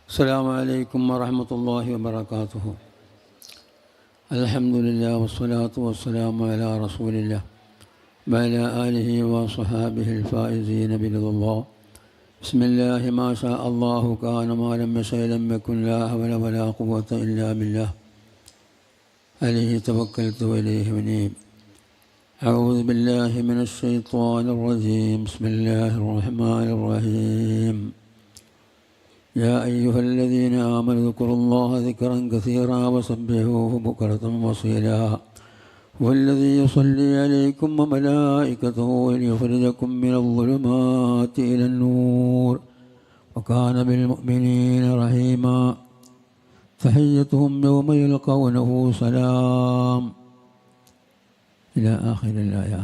السلام عليكم ورحمة الله وبركاته. الحمد لله والصلاة والسلام على رسول الله وعلى آله وصحابه الفائزين برضا الله. بسم الله ما شاء الله كان ما لم يشأ لم يكن لا حول ولا قوة إلا بالله عليه توكلت وإليه أنيب. أعوذ بالله من الشيطان الرجيم. بسم الله الرحمن الرحيم. يا أيها الذين آمنوا اذكروا الله ذكرا كثيرا وسبحوه بكرة وأصيلا والذي يصلي عليكم وملائكته ليخرجكم من الظلمات إلى النور وكان بالمؤمنين رحيما. تحيتهم يوم يلقونه سلام إلى آخر الآية.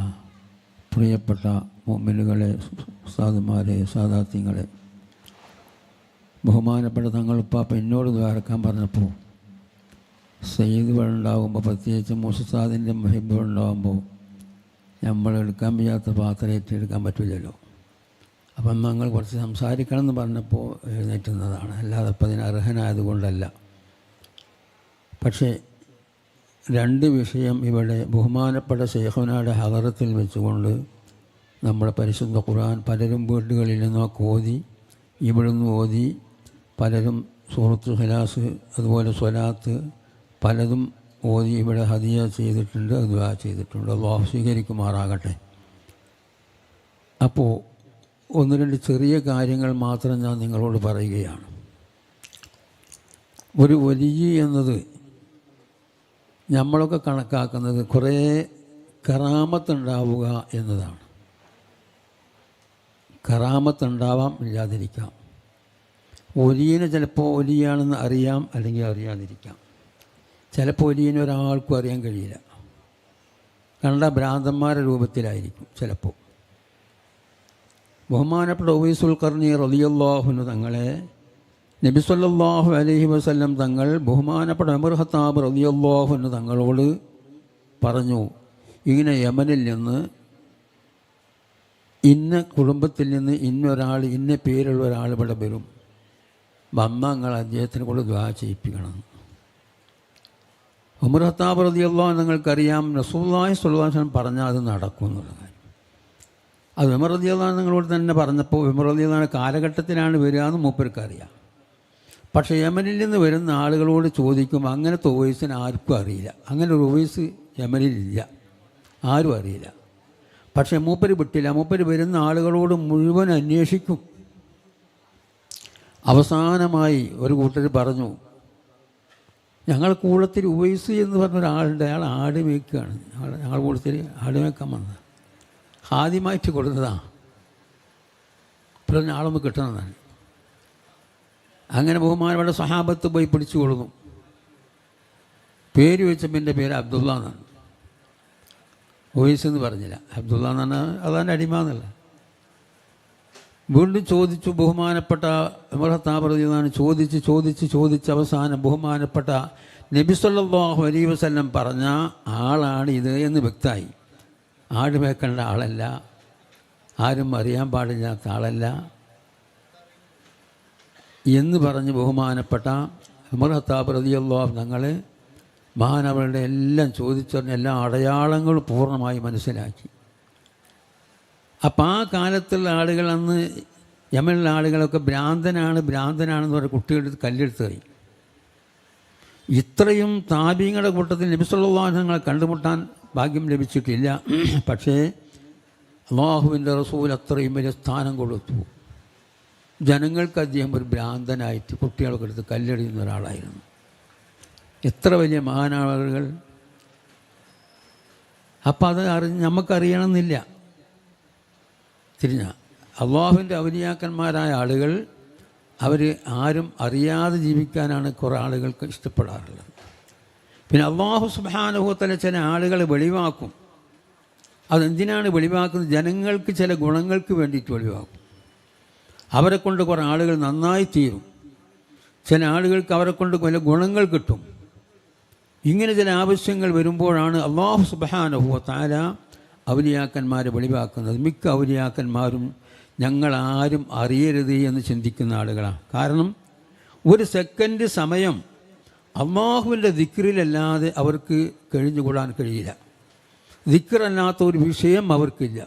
പ്രിയപ്പെട്ട മുഅ്മിനുകളെ, ഉസ്താദുമാരെ, സാദാത്യങ്ങളെ, ബഹുമാനപ്പെട്ട തങ്ങളുപ്പാപ്പ എന്നോട് ദ്വാരക്കാൻ പറഞ്ഞപ്പോൾ സയ്യിദുകളുണ്ടാകുമ്പോൾ, പ്രത്യേകിച്ച് മുസ്താദിൻ്റെ മുഹിബുകളുണ്ടാകുമ്പോൾ നമ്മൾ എടുക്കാൻ വയ്യാത്ത പാത്രം ഏറ്റെടുക്കാൻ പറ്റില്ലല്ലോ. അപ്പം ഞങ്ങൾ കുറച്ച് സംസാരിക്കണം എന്ന് പറഞ്ഞപ്പോൾ എഴുന്നേറ്റുന്നതാണ്, അല്ലാതെ അപ്പം അതിന് അർഹനായതുകൊണ്ടല്ല. പക്ഷേ രണ്ട് വിഷയം ഇവിടെ ബഹുമാനപ്പെട്ട ശൈഖുനായുടെ ഹദറത്തിൽ വെച്ചുകൊണ്ട് നമ്മുടെ പരിശുദ്ധ ഖുർആൻ പലരും വീടുകളിൽ നിന്നൊക്കെ ഓതി, ഇവിടുന്ന് ഓതി, പലരും സൂറത്ത് ഖിലാസ് അതുപോലെ സ്വലാത്ത് പലതും ഓതി ഇവിടെ ഹദിയ ചെയ്തിട്ടുണ്ട്, ദുആ ചെയ്തിട്ടുണ്ട്. അല്ലാഹു സ്വീകരിക്കുമാറാകട്ടെ. അപ്പോൾ ഒന്ന് രണ്ട് ചെറിയ കാര്യങ്ങൾ മാത്രം ഞാൻ നിങ്ങളോട് പറയുകയാണ്. ഒരു വലിയ എന്നത് നമ്മളൊക്കെ കണക്കാക്കുന്നത് കുറേ കറാമത്തുണ്ടാവുക എന്നതാണ്. കറാമത്തുണ്ടാവാം, ഇല്ലാതിരിക്കാം. ഒലിയനെ ചിലപ്പോൾ ഒലിയാണെന്ന് അറിയാം, അല്ലെങ്കിൽ അറിയാതിരിക്കാം. ചിലപ്പോൾ ഒലിയനെ ഒരാൾക്കും അറിയാൻ കഴിയില്ല, കണ്ട ഭ്രാന്തന്മാരുടെ രൂപത്തിലായിരിക്കും ചിലപ്പോൾ. ബഹുമാനപ്പെട്ട ഉവൈസുൽ ഖർനി റളിയല്ലാഹു അൻഹു തങ്ങളെ നബി സല്ലല്ലാഹു അലൈഹി വസല്ലം തങ്ങൾ ബഹുമാനപ്പെട്ട ഉമർ ഖത്താബ് റളിയല്ലാഹു അൻഹു തങ്ങളോട് പറഞ്ഞു, ഇങ്ങനെ യമനിൽ നിന്ന് ഇന്ന കുടുംബത്തിൽ നിന്ന് ഇന്നൊരാൾ, ഇന്ന പേരുള്ള ഒരാൾ ഇവിടെ വരും, വന്നാൽ അദ്ദേഹത്തിനെ കൊണ്ട് ദുആ ചെയ്യിപ്പിക്കണം. ഉമർ ഖത്താബ് റളിയല്ലാഹു അൻഹു നിങ്ങൾക്കറിയാം, റസൂലുള്ളാഹി സ്വല്ലല്ലാഹു അലൈഹി വസല്ലം പറഞ്ഞാൽ അത് നടക്കും എന്നുള്ള കാര്യം. അത് ഉമർ റളിയല്ലാഹു അൻഹു നിങ്ങളോട് തന്നെ പറഞ്ഞപ്പോൾ ഉമർ റളിയല്ലാഹു അൻഹു കാലഘട്ടത്തിലാണ് വരിക എന്ന് മൂപ്പർക്കറിയാം. പക്ഷേ യമനിൽ നിന്ന് വരുന്ന ആളുകളോട് ചോദിക്കും, അങ്ങനത്തെ ഉവൈസിന് ആർക്കും അറിയില്ല. അങ്ങനെ ഒരു ഉവൈസ് യമനിലില്ല, ആരും അറിയില്ല. പക്ഷേ മൂപ്പര് വിട്ടില്ല. മൂപ്പര് വരുന്ന ആളുകളോട് മുഴുവൻ അന്വേഷിക്കും. അവസാനമായി ഒരു കൂട്ടർ പറഞ്ഞു, ഞങ്ങൾ കൂടത്തിൽ ഉവൈസ് എന്ന് പറഞ്ഞൊരാളുണ്ട്, അയാൾ ആട് മേയ്ക്കുകയാണ്, ഞങ്ങൾ കൂടത്തിൽ ആട് മേയ്ക്കാൻ വന്നത്, ആദ്യമായിട്ട് കൊടുത്തതാണ്, ഇപ്പോൾ ആളൊന്ന് കിട്ടുന്നതാണ്. അങ്ങനെ ബഹുമാനപ്പെട്ട സഹാബത്ത് പോയി പിടിച്ചു കൊടുക്കും. പേര് വെച്ചപ്പോൾ എൻ്റെ പേര് അബ്ദുള്ള എന്നാണ്, ഉവൈസ് എന്ന് പറഞ്ഞില്ല. അബ്ദുള്ള എന്ന് പറഞ്ഞാൽ അതാണ് അടിമ എന്നല്ല. വീണ്ടും ചോദിച്ചു, ബഹുമാനപ്പെട്ട ഉമർ ഖത്താബ് റളിയല്ലാഹു അൻഹു ചോദിച്ച് അവസാനം ബഹുമാനപ്പെട്ട നബി സല്ലല്ലാഹു അലൈഹി വസല്ലം പറഞ്ഞ ആളാണ് ഇത് എന്ന് വ്യക്തമായി. ആട് മേക്കേണ്ട ആളല്ല, ആരും അറിയാൻ പാടില്ലാത്ത ആളല്ല എന്ന് പറഞ്ഞ് ബഹുമാനപ്പെട്ട ഉമർ ഖത്താബ് റളിയല്ലാഹു അൻഹു തങ്ങൾ മഹാനവരുടെ എല്ലാം ചോദിച്ചറിഞ്ഞ എല്ലാ അടയാളങ്ങളും പൂർണ്ണമായി മനസ്സിലാക്കി. അപ്പം ആ കാലത്തുള്ള ആളുകൾ, അന്ന് യമനിലെ ആളുകളൊക്കെ ഭ്രാന്തനാണെന്ന് പറഞ്ഞ കുട്ടികളെടുത്ത് കല്ലെടുത്ത് കഴിയും. ഇത്രയും താബീങ്ങളുടെ കൂട്ടത്തിൽ നബി സല്ലല്ലാഹു അലൈഹി വസല്ലം കണ്ടുമുട്ടാൻ ഭാഗ്യം ലഭിച്ചിട്ടില്ല. പക്ഷേ അല്ലാഹുവിൻ്റെ റസൂൽ അത്രയും വലിയ സ്ഥാനം കൊടുത്തു. ജനങ്ങൾക്ക് അദ്ദേഹം ഒരു ഭ്രാന്തനായിട്ട് കുട്ടികളൊക്കെ എടുത്ത് കല്ലെറിയുന്ന ഒരാളായിരുന്നു. എത്ര വലിയ മഹാനാളുകൾ! അപ്പം അത് നമുക്കറിയണമെന്നില്ല. തിരിഞ്ഞ അള്ളാഹുവിൻ്റെ ഔലിയാക്കന്മാരായ ആളുകൾ, അവർ ആരും അറിയാതെ ജീവിക്കാനാണ് കുറേ ആളുകൾക്ക് ഇഷ്ടപ്പെടാറുള്ളത്. പിന്നെ അള്ളാഹു സുബ്ഹാനഹു വ തആല ചില ആളുകളെ വെളിവാക്കും. അതെന്തിനാണ് വെളിവാക്കുന്നത്? ജനങ്ങൾക്ക് ചില ഗുണങ്ങൾക്ക് വേണ്ടിയിട്ട് വെളിവാക്കും. അവരെ കൊണ്ട് കുറേ ആളുകൾ നന്നായി തീരും, ചില ആളുകൾക്ക് അവരെ കൊണ്ട് ചില ഗുണങ്ങൾ കിട്ടും. ഇങ്ങനെ ചില ആവശ്യങ്ങൾ വരുമ്പോഴാണ് അള്ളാഹു സുബ്ഹാനഹു വ തആല ഔലിയാക്കന്മാരെ വെളിവാക്കുന്നത്. മിക്ക ഔലിയാക്കന്മാരും ഞങ്ങളാരും അറിയരുത് എന്ന് ചിന്തിക്കുന്ന ആളുകളാണ്. കാരണം ഒരു സെക്കൻഡ് സമയം അള്ളാഹുവിൻ്റെ ദിക്റിലല്ലാതെ അവർക്ക് കഴിഞ്ഞുകൂടാൻ കഴിയില്ല. ദിക്റല്ലാത്ത ഒരു വിഷയം അവർക്കില്ല.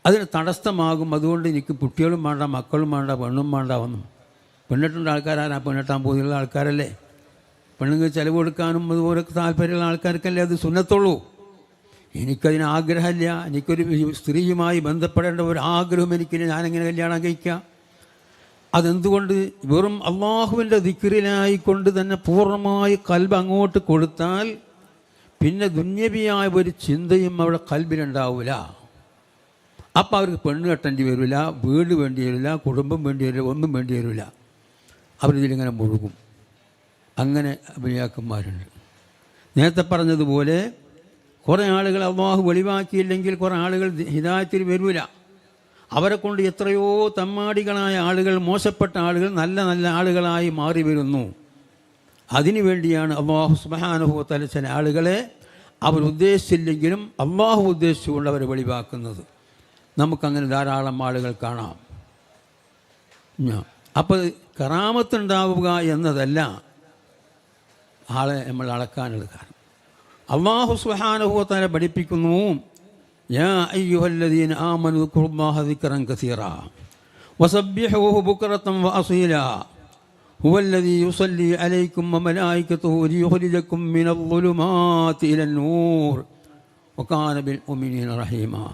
അതിന് തടസ്സമാകും. അതുകൊണ്ട് എനിക്ക് കുട്ടികളും വേണ്ട, മക്കളും വേണ്ട, പെണ്ണും വേണ്ട ഒന്നും. പെണ്ണിട്ടുള്ള ആൾക്കാരാണ്, പെണ്ണിട്ടാൻ പോകുന്ന ആൾക്കാരല്ലേ. പെണ്ണുങ്ങൾ ചിലവ് കൊടുക്കാനും അതുപോലെ താല്പര്യമുള്ള ആൾക്കാർക്കല്ലേ അത് സുന്നത്തുള്ളൂ. എനിക്കതിന് ആഗ്രഹമില്ല. എനിക്കൊരു സ്ത്രീയുമായി ബന്ധപ്പെടേണ്ട ഒരു ആഗ്രഹം എനിക്കില്ല. ഞാനെങ്ങനെ കല്യാണം കഴിക്കാം? അതെന്തുകൊണ്ട്? വെറും അള്ളാഹുവിൻ്റെ ദിക്റിലായിക്കൊണ്ട് തന്നെ പൂർണ്ണമായി കൽബ് അങ്ങോട്ട് കൊടുത്താൽ പിന്നെ ദുന്യവിയായ ഒരു ചിന്തയും അവിടെ കൽബിലുണ്ടാവില്ല. അപ്പം അവർക്ക് പെണ്ണ് കെട്ടേണ്ടി വരില്ല, വീട് വേണ്ടി വരില്ല, കുടുംബം വേണ്ടി വരില്ല, ഒന്നും വേണ്ടി വരില്ല. അവരിതിലിങ്ങനെ മുഴുകും. അങ്ങനെ അഭിയാക്കന്മാരുണ്ട്. നേരത്തെ പറഞ്ഞതുപോലെ കുറേ ആളുകൾ അള്ളാഹു വെളിവാക്കിയില്ലെങ്കിൽ കുറേ ആളുകൾ ഹിദായത്തിൽ വരില്ല. അവരെ കൊണ്ട് എത്രയോ തമ്മാടികളായ ആളുകൾ, മോശപ്പെട്ട ആളുകൾ നല്ല നല്ല ആളുകളായി മാറി വരുന്നു. അതിനു വേണ്ടിയാണ് അള്ളാഹു സുബ്ഹാനഹു വ തആല ചില ആളുകളെ അവരുദ്ദേശിച്ചില്ലെങ്കിലും അള്ളാഹു ഉദ്ദേശിച്ചുകൊണ്ട് അവരെ വെളിവാക്കുന്നത്. നമുക്കങ്ങനെ ധാരാളം ആളുകൾ കാണാം. അപ്പോൾ കറാമത്തുണ്ടാവുക എന്നതല്ല ആളെ നമ്മൾ അളക്കാനുള്ള കാരണം. അല്ലാഹു സുബ്ഹാനഹു വ തആല പഠിപ്പിക്കുന്നു, യാ അയ്യുഹല്ലദീന ആമനൂ ഉദ്കുറുല്ലാഹ ദിക്റൻ കസീറാ വസബ്ബിഹൂഹു ബുക്റതൻ വഅസീലാ ഹുവല്ലദീ യുസല്ലി അലൈക്കും വമലായികതുഹു ലിയുഖ്രിജക്കും മിനൽ-ളുലുമാതി ഇലൻ-നൂർ വകാന ബിൽ മുഅ്മിനീന റഹീമാ.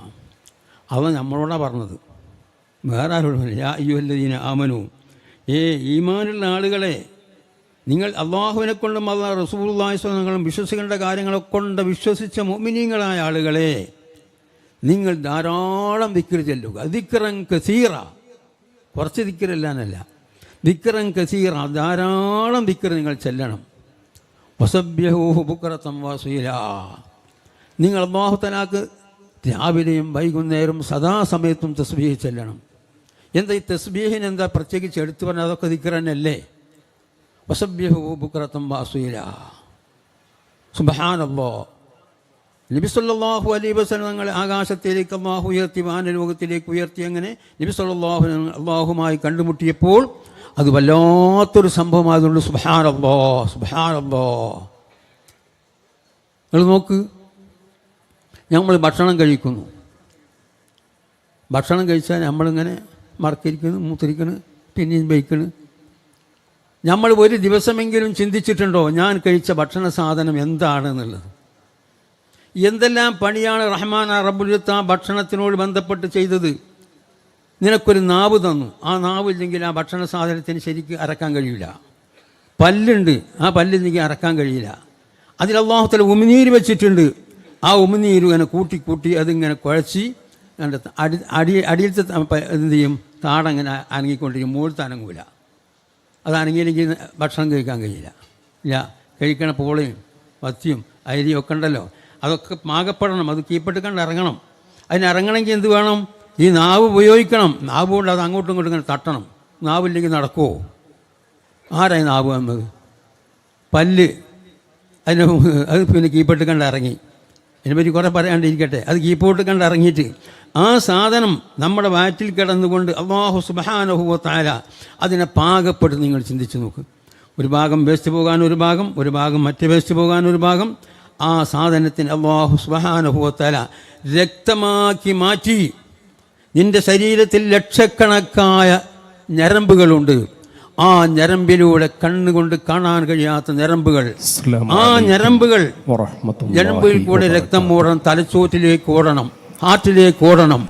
അള്ളാഹ് നമ്മളോടാണ് പറഞ്ഞത്, വേറെ ആരോടും. യാ അയ്യുഹല്ലദീന ആമനൂ, ഈമാനുള്ള ആളുകളെ, നിങ്ങൾ അള്ളാഹുവിനെ കൊണ്ടും അല്ലാഹു റസൂലുള്ളാഹി സ്വല്ലല്ലാഹു അലൈഹി വസല്ലം വിശ്വസിക്കേണ്ട കാര്യങ്ങളെ കൊണ്ട് വിശ്വസിച്ച മുഅ്മിനീങ്ങളായ ആളുകളെ, നിങ്ങൾ ധാരാളം ദിക്ർ ചെല്ലുക. ദിക്റൻ കസീറ, കുറച്ച് ദിക്റല്ലാന്നല്ല, ദിക്റൻ കസീറ, ധാരാളം ദിക്ർ നിങ്ങൾ ചെല്ലണം. വസബ്ബിഹൂഹു ബുക്റതൻ വഅസീലാ, നിങ്ങൾ അല്ലാഹു തആലാക്ക് രാവിലെയും വൈകുന്നേരം സദാസമയത്തും തസ്ബീഹ് ചെല്ലണം. എന്താ ഈ തസ്ബീഹിന് എന്താ പ്രത്യേകിച്ച് എടുത്തു പറഞ്ഞാൽ? അതൊക്കെ ദിക്ർ തന്നെയല്ലേ. വസബ്ബിഹൂഹു ബുക്റതൻ വഅസീലാ. സുബ്ഹാനല്ലാഹ്. നബി സല്ലല്ലാഹു അലൈഹി വസല്ലം തങ്ങൾ ആകാശത്തിലേക്ക് അല്ലാഹു ഉയർത്തി, വാനലോകത്തിലേക്ക് ഉയർത്തി. അങ്ങനെ നബി സല്ലല്ലാഹു അല്ലാഹുമായി കണ്ടുമുട്ടിയപ്പോൾ അത് വല്ലാത്തൊരു സംഭവമായതുകൊണ്ട് സുബ്ഹാനല്ലാഹ് സുബ്ഹാനല്ലാഹ്. നിങ്ങൾ നോക്ക്, നമ്മൾ ഭക്ഷണം കഴിക്കുന്നു. ഭക്ഷണം കഴിച്ചാൽ നമ്മളിങ്ങനെ മറക്കിരിക്കുന്നു, മൂത്തിരിക്കുന്നു, പിന്നെയും വയ്ക്കുന്നു. നമ്മൾ ഒരു ദിവസമെങ്കിലും ചിന്തിച്ചിട്ടുണ്ടോ ഞാൻ കഴിച്ച ഭക്ഷണ സാധനം എന്താണെന്നുള്ളത്? എന്തെല്ലാം പണിയാണ് റഹ്മാൻ റബ്ബുൽ ഇസ്സത്ത് ആ ഭക്ഷണത്തിനോട് ബന്ധപ്പെട്ട് ചെയ്തത്? നിനക്കൊരു നാവ് തന്നു, ആ നാവില്ലെങ്കിൽ ആ ഭക്ഷണ സാധനത്തിന് ശരിക്ക് അരക്കാൻ കഴിയില്ല. പല്ലുണ്ട്, ആ പല്ലില്ലെങ്കിൽ അരക്കാൻ കഴിയില്ല. അതിൽ അല്ലാഹു തആല ഉമിനീര് വെച്ചിട്ടുണ്ട്. ആ ഉമിനീര് ഇങ്ങനെ കൂട്ടി അതിങ്ങനെ കുഴച്ച് അടിയിലത്തെ എന്ത് ചെയ്യും, താടങ്ങനെ അനങ്ങിക്കൊണ്ടിരിക്കും, മുകളിൽ അനങ്ങൂല. അത് അനങ്ങിയില്ലെങ്കിൽ ഭക്ഷണം കഴിക്കാൻ കഴിയില്ല. ഇല്ല, കഴിക്കണ പോളയും പത്തിയും അരിയും ഒക്കെ ഉണ്ടല്ലോ, അതൊക്കെ പാകപ്പെടണം. അത് കീപ്പിട്ട് കണ്ട് ഇറങ്ങണം. അതിനിറങ്ങണമെങ്കിൽ എന്ത് വേണം? ഈ നാവ് ഉപയോഗിക്കണം. നാവ് കൊണ്ട് അത് അങ്ങോട്ടും ഇങ്ങോട്ടും ഇങ്ങനെ തട്ടണം. നാവില്ലെങ്കിൽ നടക്കുമോ? ആരായി നാവ് വന്നത്? പല്ല്. അത് പിന്നെ കീപ്പിട്ട് കണ്ട് ഇറങ്ങി. അതിനെപ്പറ്റി കുറേ പറയാണ്ടിരിക്കട്ടെ. അത് കീപ്പോട്ട് കണ്ട് ഇറങ്ങിയിട്ട് ആ സാധനം നമ്മുടെ വയറ്റിൽ കിടന്നുകൊണ്ട് അല്ലാഹു സുബ്ഹാനഹു വ തആല അതിനെ പാകപ്പെട്ട് നിങ്ങൾ ചിന്തിച്ച് നോക്ക്. ഒരു ഭാഗം വേസ്റ്റ് പോകാൻ ഒരു ഭാഗം, ഒരു ഭാഗം മറ്റേ വേസ്റ്റ് പോകാൻ ഒരു ഭാഗം. ആ സാധനത്തിന് അല്ലാഹു സുബ്ഹാനഹു വ തആല രക്തമാക്കി മാറ്റി. നിന്റെ ശരീരത്തിൽ ലക്ഷക്കണക്കായ ഞരമ്പുകളുണ്ട്. ആ ഞരമ്പിലൂടെ കണ്ണുകൊണ്ട് കാണാൻ കഴിയാത്ത ഞരമ്പുകൾ. ആ ഞരമ്പുകൾ കൂടെ രക്തം ഓടണം, തലച്ചോറ്റിലേക്ക് ഓടണം, ഹാർട്ടിലേക്ക് ഓടണം,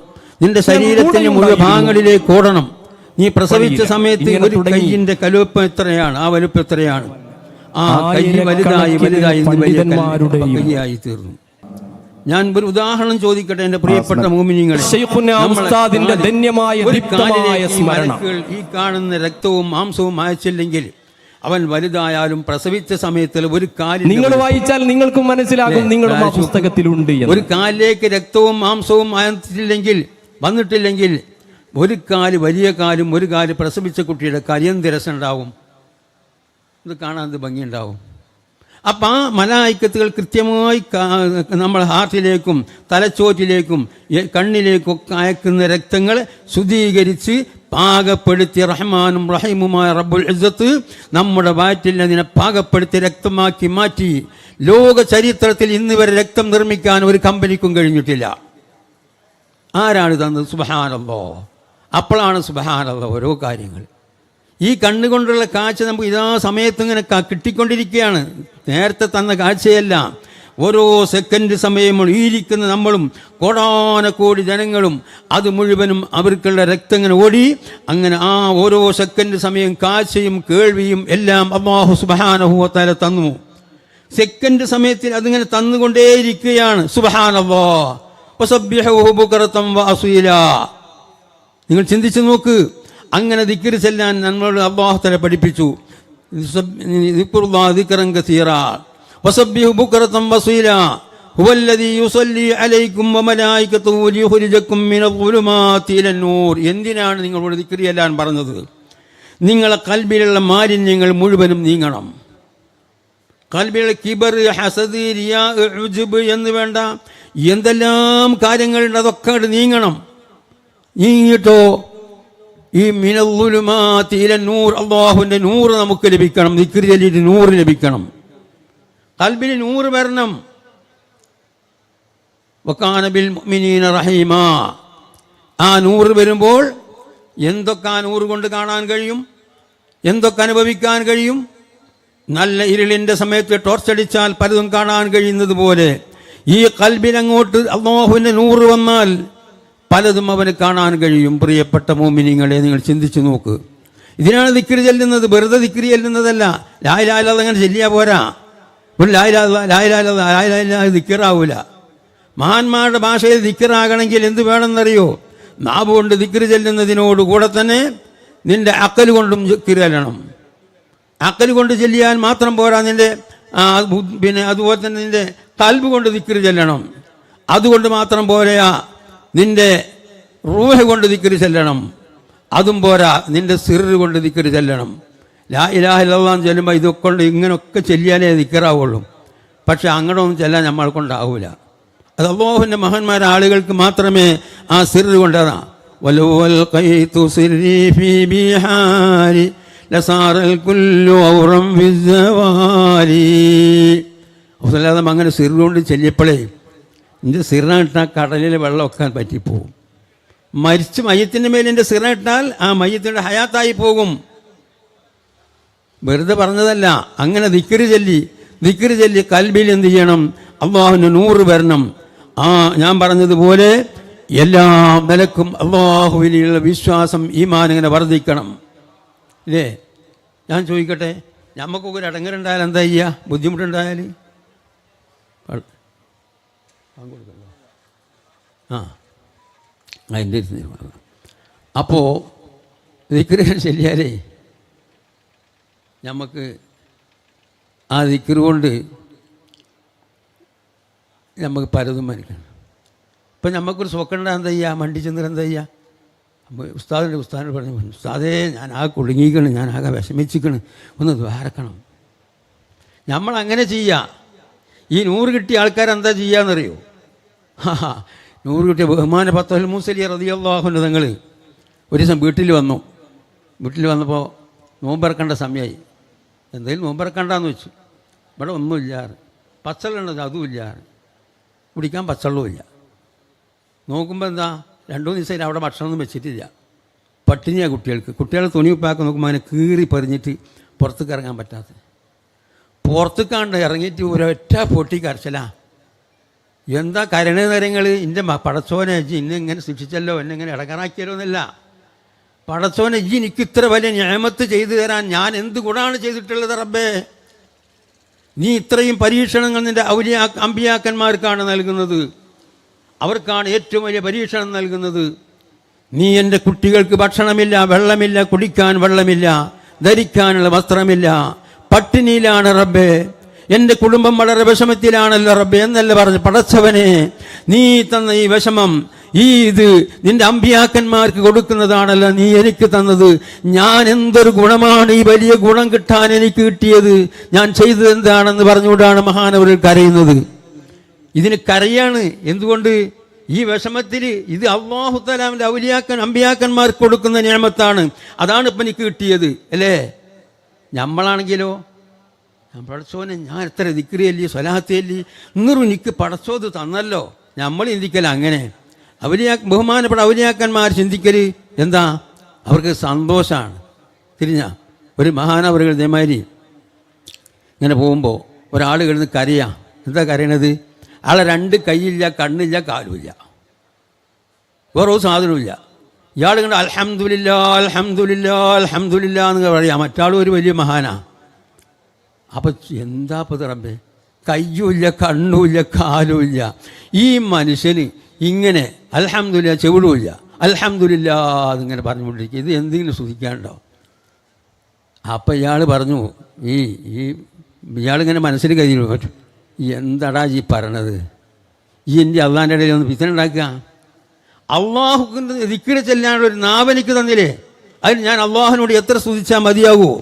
നിന്റെ ശരീരത്തിന്റെ മുഴുവൻ ഭാഗങ്ങളിലേക്ക് ഓടണം. നീ പ്രസവിച്ച സമയത്ത് ഒരു കൈയിന്റെ കലുപ്പം എത്രയാണ്, ആ വലുപ്പം എത്രയാണ്? ആ കൈ വലുതായി വലുതായി കൈയായി തീർന്നു. ഞാൻ ഒരു ഉദാഹരണം ചോദിക്കട്ടെ എൻ്റെ പ്രിയപ്പെട്ട മുഅ്മിനീങ്ങളെ. ഈ കാണുന്ന രക്തവും മാംസവും അയച്ചില്ലെങ്കിൽ അവൻ വലുതായാലും പ്രസവിച്ച സമയത്ത് ഒരു കാലിൽ, നിങ്ങൾ വായിച്ചാൽ നിങ്ങൾക്കും മനസ്സിലാകും, നിങ്ങളുടെ പുസ്തകത്തിലുണ്ട്. ഒരു കാലിലേക്ക് രക്തവും മാംസവും വന്നിട്ടില്ലെങ്കിൽ ഒരു കാല്, വലിയ കാലും ഒരു കാല് പ്രസവിച്ച കുട്ടിയുടെ കാല് എന്ത് രസം ഉണ്ടാവും? ഇത് കാണാൻ എന്ത് ഭംഗിയുണ്ടാവും? അപ്പം ആ മലായിക്കത്തുകൾ കൃത്യമായി നമ്മൾ ഹാർട്ടിലേക്കും തലച്ചോറ്റിലേക്കും കണ്ണിലേക്കൊക്കെ അയക്കുന്ന രക്തങ്ങൾ ശുദ്ധീകരിച്ച് പാകപ്പെടുത്തി റഹ്മാനും റഹീമുമായ റബ്ബുൽ ഇസ്സത്ത് നമ്മുടെ വയറ്റിൽ അതിനെ പാകപ്പെടുത്തി രക്തമാക്കി മാറ്റി. ലോക ചരിത്രത്തിൽ ഇന്ന് വരെ രക്തം നിർമ്മിക്കാൻ ഒരു കമ്പനിക്കും കഴിഞ്ഞിട്ടില്ല. ആരാണ് തന്നത്? സുബ്ഹാനല്ലാഹ്. അപ്പോഴാണ് സുബ്ഹാനല്ലാഹ് ഓരോ കാര്യങ്ങൾ. ഈ കണ്ണുകൊണ്ടുള്ള കാഴ്ച നമുക്ക് ഇതാ സമയത്ത് ഇങ്ങനെ കിട്ടിക്കൊണ്ടിരിക്കുകയാണ്. നേരത്തെ തന്ന കാഴ്ചയല്ല. ഓരോ സെക്കൻഡ് സമയവും ഈ ഇരിക്കുന്ന നമ്മളും കോടാനക്കോടി ജനങ്ങളും അത് മുഴുവനും അവർക്കുള്ള രക്തം ഇങ്ങനെ ഓടി. അങ്ങനെ ആ ഓരോ സെക്കൻഡ് സമയം കാഴ്ചയും കേൾവിയും എല്ലാം അല്ലാഹു സുബ്ഹാനഹു വ തആല തന്നു. സെക്കൻഡ് സമയത്തിൽ അതിങ്ങനെ തന്നുകൊണ്ടേയിരിക്കുകയാണ്. സുബ്ഹാനല്ലാഹ്. വസബ്ബിഹൂഹു ബുക്റതൻ വഅസീലാ. നിങ്ങൾ ചിന്തിച്ചു നോക്ക്. അങ്ങനെ ദിക്ർ ചെല്ലാൻ നമ്മളോട് അല്ലാഹു തആല പഠിപ്പിച്ചു. ദിക്റുല്ലാഹി ദിക്റൻ കസീറാ വസബ്ബിഹു ബുക്റതൻ വഅസീലാ ഹുവല്ലദീ യുസല്ലി അലൈക്കും വമലായികതുഹു ലിയുഖ്രിജകും മിനൽ-ളുലുമാതി ഇലൻ-നൂർ. എന്തിനാണ് നിങ്ങളോട് ദിക്ർ ചെല്ലാൻ പറഞ്ഞത്? നിങ്ങളെ ഖൽബിലുള്ള മാലിന്യങ്ങൾ മുഴുവനും നീങ്ങണം. ഖൽബിലെ കിബർ, ഹസദ്, റിയാ, ഉജ്ബ് എന്ന് വേണ്ട എന്തെല്ലാം കാര്യങ്ങളുണ്ട് അതൊക്കെ നീങ്ങണം. നീങ്ങിട്ടോ ഈ മിനൽ-ളുലുമാതി ഇലൻ-നൂർ അല്ലാഹുവിൻ്റെ നൂറ് നമുക്ക് ലഭിക്കണം. ദിക്ർ ചൊല്ലിയിട്ട് നൂറ് ലഭിക്കണം. ഖൽബിൽ നൂറ് വരണം. വകാന ബിൽ മുഅ്മിനീന റഹീമാ. ആ നൂറ് വരുമ്പോൾ എന്തൊക്കെ ആ നൂറ് കൊണ്ട് കാണാൻ കഴിയും, എന്തൊക്കെ അനുഭവിക്കാൻ കഴിയും. നല്ല ഇരുളിൻ്റെ സമയത്ത് ടോർച്ചടിച്ചാൽ പലതും കാണാൻ കഴിയുന്നത് പോലെ ഈ ഖൽബിൽ അങ്ങോട്ട് അല്ലാഹുവിൻ്റെ നൂറ് വന്നാൽ പലതും അവന് കാണാൻ കഴിയും. പ്രിയപ്പെട്ട മുഅ്മിനീങ്ങളെ, നിങ്ങൾ ചിന്തിച്ചു നോക്ക്. ഇതിനാണ് ദിക്ർ ചെല്ലുന്നത്. വെറുതെ ദിക്ർ ചെല്ലുന്നതല്ല. ലാ ഇലാഹ ഇല്ലല്ലാഹ് അങ്ങനെ ചെല്ലിയാൽ പോരാ. ഒരു ലാ ഇലാഹ ഇല്ലല്ലാഹ് ദിക്റാവൂല. മഹാന്മാരുടെ ഭാഷയിൽ ദിക്റാകണമെങ്കിൽ എന്ത് വേണമെന്നറിയോ? നാവ് കൊണ്ട് ദിക്ർ ചെല്ലുന്നതിനോട് കൂടെ തന്നെ നിന്റെ അക്കൽ കൊണ്ടും ദിക്ർ ചെല്ലണം. അക്കൽ കൊണ്ട് ചെല്ലിയാൽ മാത്രം പോരാ. നിന്റെ പിന്നെ അതുപോലെ തന്നെ നിന്റെ ഖൽബ് കൊണ്ട് ദിക്ർ ചെല്ലണം. അതുകൊണ്ട് മാത്രം പോരാ. നിന്റെ റൂഹ് കൊണ്ട് ദിക്ർ ചെല്ലണം. അതും പോരാ. നിന്റെ സിർ കൊണ്ട് ദിക്ർ ചെല്ലണം. ലാ ഇലാഹ ഇല്ലല്ലാഹ് ചെല്ലുമ്പോൾ ഇതൊക്കെ കൊണ്ട് ഇങ്ങനെയൊക്കെ ചെല്ലിയാലേ ദിക്റാവുള്ളൂ. പക്ഷെ അങ്ങനെയൊന്നും ചെല്ലാൻ നമ്മൾ കൊണ്ടാവൂല. അത് അല്ലാഹുവിൻ്റെ മഹാന്മാരെ ആളുകൾക്ക് മാത്രമേ ആ സിർ കൊണ്ടതാ. വലവൽ ഖൈതു സിർരി ഫീ ബിഹാരി ലസാറൽ കുല്ലു ഔറം ഫിസ്സവാരി. അല്ലാതെ അങ്ങനെ സിർ കൊണ്ട് ചെല്ലിയപ്പോഴേ എൻ്റെ സിറിനിട്ടാൽ കടലിൽ വെള്ളമൊക്കെ പറ്റിപ്പോവും. മരിച്ച മയ്യത്തിൻ്റെ മേൽ എൻ്റെ സിറിനിട്ടാൽ ആ മയ്യത്തിൻ്റെ ഹയാത്തായി പോകും. വെറുതെ പറഞ്ഞതല്ല. അങ്ങനെ ദിക്ർ ചൊല്ലി ഖൽബിൽ എന്ത് ചെയ്യണം? അല്ലാഹുവിൻ്റെ നൂറ് വരണം. ആ ഞാൻ പറഞ്ഞതുപോലെ എല്ലാ നിലക്കും അല്ലാഹുവിലുള്ള വിശ്വാസം, ഈമാൻ ഇങ്ങനെ വർദ്ധിക്കണം. ഇല്ലേ? ഞാൻ ചോദിക്കട്ടെ, നമുക്കൊക്കെ ഒരു അടങ്ങലുണ്ടായാൽ എന്താ ചെയ്യുക? ബുദ്ധിമുട്ടുണ്ടായാൽ അതിൻ്റെ അപ്പോൾ ദിക്ർ ചൊല്ലിയാലേ നമുക്ക് ആ ദിക്ർ കൊണ്ട് നമുക്ക് പലതും മനസ്സിലാക്കണം. ഇപ്പം നമുക്കൊരു സ്വക്കണ്ട എന്താ ചെയ്യുക? മണ്ടി ചെന്നിട്ട് എന്താ ചെയ്യുക? അപ്പോൾ ഉസ്താദിനോട് പറഞ്ഞു, ഉസ്താദേ ഞാൻ ആകെ കുടുങ്ങിക്കണം, ഞാൻ ആകെ വിഷമിച്ചിക്കണം, ഒന്ന് ദ്വാരക്കണം. നമ്മളങ്ങനെ ചെയ്യുക. ഈ 100 കിട്ടിയ ആൾക്കാരെന്താ ചെയ്യാന്നറിയോ? 100 കിട്ടിയ ബഹുമാന ഫത്തുൽ മൂസലി റളിയല്ലാഹു അൻഹു തങ്ങൾ ഒരു ദിവസം വീട്ടിൽ വന്നപ്പോൾ നോമ്പറക്കേണ്ട സമയമായി. എന്തെങ്കിലും നോമ്പറക്കണ്ടെന്ന് വെച്ചു. ഇവിടെ ഒന്നുമില്ല. പച്ചവെള്ളം അതുമില്ല, കുടിക്കാൻ പച്ചവെള്ളവുമില്ല. നോക്കുമ്പോൾ എന്താ, 2-3 ദിവസമായിട്ട് അവിടെ ഭക്ഷണമൊന്നും വെച്ചിട്ടില്ല. പട്ടിണിയാണ് കുട്ടികൾ തുണി ഉപ്പാക്കി നോക്കുമ്പോൾ അതിനെ കീറി പറിഞ്ഞിട്ട് പുറത്തേക്ക് ഇറങ്ങാൻ പറ്റാത്ത. പുറത്തേക്കാണ്ട് ഇറങ്ങിയിട്ട് ഒരൊറ്റ പൊട്ടി കരച്ചിലാ. എന്താ കരണ നേരങ്ങൾ? എൻ്റെ പടച്ചോനെ ഇജ്ജ് ഇന്നെ ഇങ്ങനെ ശിക്ഷിച്ചല്ലോ, എന്നെ ഇങ്ങനെ ഇടങ്ങാറാക്കിയല്ലോ എന്നല്ല. പടച്ചോനെ ഇജ്ജ് എനിക്ക് ഇത്ര വലിയ നിഅമത്ത് ചെയ്തു തരാൻ ഞാൻ എന്ത് ഗുണമാണ് ചെയ്തിട്ടുള്ളത് റബ്ബേ? നീ ഇത്രയും പരീക്ഷണങ്ങൾ നിൻ്റെ അമ്പിയാക്കന്മാർക്കാണ് നൽകുന്നത്. അവർക്കാണ് ഏറ്റവും വലിയ പരീക്ഷണം നൽകുന്നത്. നീ എൻ്റെ കുട്ടികൾക്ക് ഭക്ഷണമില്ല, വെള്ളമില്ല, കുടിക്കാൻ വെള്ളമില്ല, ധരിക്കാനുള്ള വസ്ത്രമില്ല, പട്ടിണിയിലാണ് റബ്ബേ. എൻ്റെ കുടുംബം വളരെ വിഷമത്തിലാണല്ലോ റബ്ബേ എന്നല്ല പറഞ്ഞു. പടച്ചവനെ, നീ തന്ന ഈ വിഷമം, ഇത് നിന്റെ അമ്പിയാക്കന്മാർക്ക് കൊടുക്കുന്നതാണല്ലോ നീ എനിക്ക് തന്നത്. ഞാൻ എന്തൊരു ഗുണമാണ്, ഈ വലിയ ഗുണം കിട്ടാൻ എനിക്ക് കിട്ടിയത്, ഞാൻ ചെയ്തത് എന്താണെന്ന് പറഞ്ഞുകൊണ്ടാണ് മഹാനവർ കരയുന്നത്. ഇതിന് കരയാണ്. എന്തുകൊണ്ട്? ഈ വിഷമത്തിൽ ഇത് അല്ലാഹു തആലാവിൻ്റെ അമ്പിയാക്കന്മാർക്ക് കൊടുക്കുന്ന നിഅമത്താണ്. അതാണ് ഇപ്പം എനിക്ക് കിട്ടിയത് അല്ലേ? നമ്മളാണെങ്കിലോ, ഞാൻ പടച്ചോനെ ഞാൻ എത്ര ദിക്റ് ചൊല്ലി സ്വലാത്ത് ചൊല്ലി ഇങ്ങറും എനിക്ക് പടച്ചോത് തന്നല്ലോ. നമ്മൾ ചിന്തിക്കല അങ്ങനെ. ബഹുമാനപ്പെട്ട ഔലിയാക്കന്മാർ ചിന്തിക്കൽ എന്താ? അവർക്ക് സന്തോഷമാണ്. തിരിഞ്ഞ ഒരു മഹാനവറുകൾ ഇതേമാതിരി ഇങ്ങനെ പോകുമ്പോൾ ഒരാൾ കിടന്ന് കരയാം. എന്താ കരയണത്? ആളെ 2 കൈയില്ല, കണ്ണില്ല, കാലുമില്ല, വേറെ ഒരു സാധനമില്ല. ഇയാൾ കണ്ട് അൽഹംദുലില്ലാ അൽഹംദുലില്ലാ അൽഹംദുലില്ലാ എന്ന് പറയാം. മറ്റാളും ഒരു വലിയ മഹാനാ. അപ്പം എന്താ ഇപ്പോൾ റബ്ബേ, കയ്യുമില്ല, കണ്ണുമില്ല, കാലുമില്ല. ഈ മനുഷ്യന് ഇങ്ങനെ അൽഹംദുലില്ലാ ചെവിടുമില്ല, അൽഹംദുലില്ലാ അതിങ്ങനെ പറഞ്ഞുകൊണ്ടിരിക്കുക. ഇത് എന്തെങ്കിലും ശ്രദ്ധിക്കാനുണ്ടോ? അപ്പം ഇയാൾ പറഞ്ഞു, ഇയാളിങ്ങനെ മനസ്സിൽ കയ്യിൽ പറ്റും, എന്താടാ ഈ പറയണത്? ഈ എൻ്റെ അള്ളാൻ്റെ ഇടയിൽ ഒന്ന് പിത്തന ഉണ്ടാക്കുക. അള്ളാഹുവിൻ്റെ ദിക്റ് ചെല്ലാനുള്ള ഒരു നാവനിക്ക് തന്നില്ലേ, അതിന് ഞാൻ അള്ളാഹുവിനോട് എത്ര സ്തുതിച്ചാൽ മതിയാകുമോ?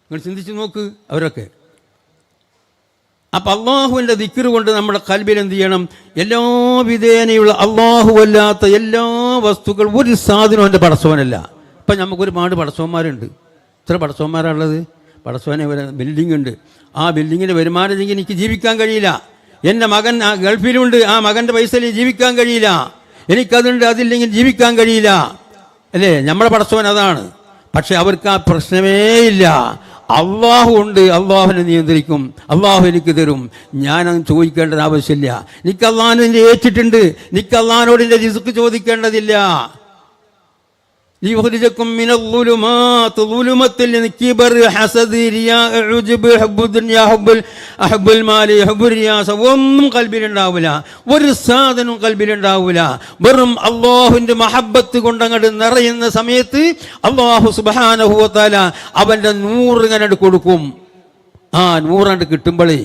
നിങ്ങൾ ചിന്തിച്ച് നോക്ക് അവരൊക്കെ. അപ്പം അള്ളാഹുവിൻ്റെ ദിക്റ് കൊണ്ട് നമ്മുടെ കൽബിൽ എന്ത് ചെയ്യണം? എല്ലാ വിധേനയുള്ള അള്ളാഹുവല്ലാത്ത എല്ലാ വസ്തുക്കൾ ഒരു സാധനവും എൻ്റെ പടച്ചവനല്ല. ഇപ്പം നമുക്കൊരുപാട് പടച്ചവന്മാരുണ്ട്. എത്ര പടച്ചവന്മാരാണുള്ളത്? പടച്ചവനെ ഒരു ബിൽഡിംഗ് ഉണ്ട്. ആ ബിൽഡിങ്ങിൻ്റെ വരുമാനമെങ്കിൽ എനിക്ക് ജീവിക്കാൻ കഴിയില്ല. എൻ്റെ മകൻ ആ ഗൾഫിലുണ്ട്, ആ മകൻ്റെ പൈസയിൽ ജീവിക്കാൻ കഴിയില്ല. എനിക്കതുണ്ട്, അതില്ലെങ്കിൽ ജീവിക്കാൻ കഴിയില്ല അല്ലേ? നമ്മുടെ പടച്ചവൻ അതാണ്. പക്ഷെ അവർക്ക് ആ പ്രശ്നമേ ഇല്ല. അള്ളാഹു ഉണ്ട്, അള്ളാഹുവിനെ നിയന്ത്രിക്കും, അള്ളാഹു എനിക്ക് തരും. ഞാനത് ചോദിക്കേണ്ടത് ആവശ്യമില്ല. എനിക്ക് അള്ളാഹുവിനെ ഏറ്റിട്ടുണ്ട്, എനിക്ക് അള്ളാഹിനോട് എൻ്റെ റിസ്ക് ചോദിക്കേണ്ടതില്ല. ലിയുഖ്രിജക്കും മിനൽ-ളുലുമാത്ത്, ളുലുമത്തിൽ നിന്ന് കിബർ, ഹസദ്, റിയാ, ഉജ്ബ്, ഹുബ്ബുദ് ദുനിയാ, ഹുബ്ബുൽ മാലി, ഹുബ്ബുർ റിയാസ ഒന്നും കൽബിലുണ്ടാവില്ല. ഒരു സാധനവും കൽബിലുണ്ടാവില്ല. വെറും അള്ളാഹുവിൻ്റെ മഹബത്ത് കൊണ്ടങ്ങോട്ട് നിറയുന്ന സമയത്ത് അള്ളാഹു സുബ്ഹാനഹു വ തആല അവൻ്റെ നൂറ് ഇങ്ങനെ കൊടുക്കും. ആ നൂറണ്ട് കിട്ടുമ്പോഴേ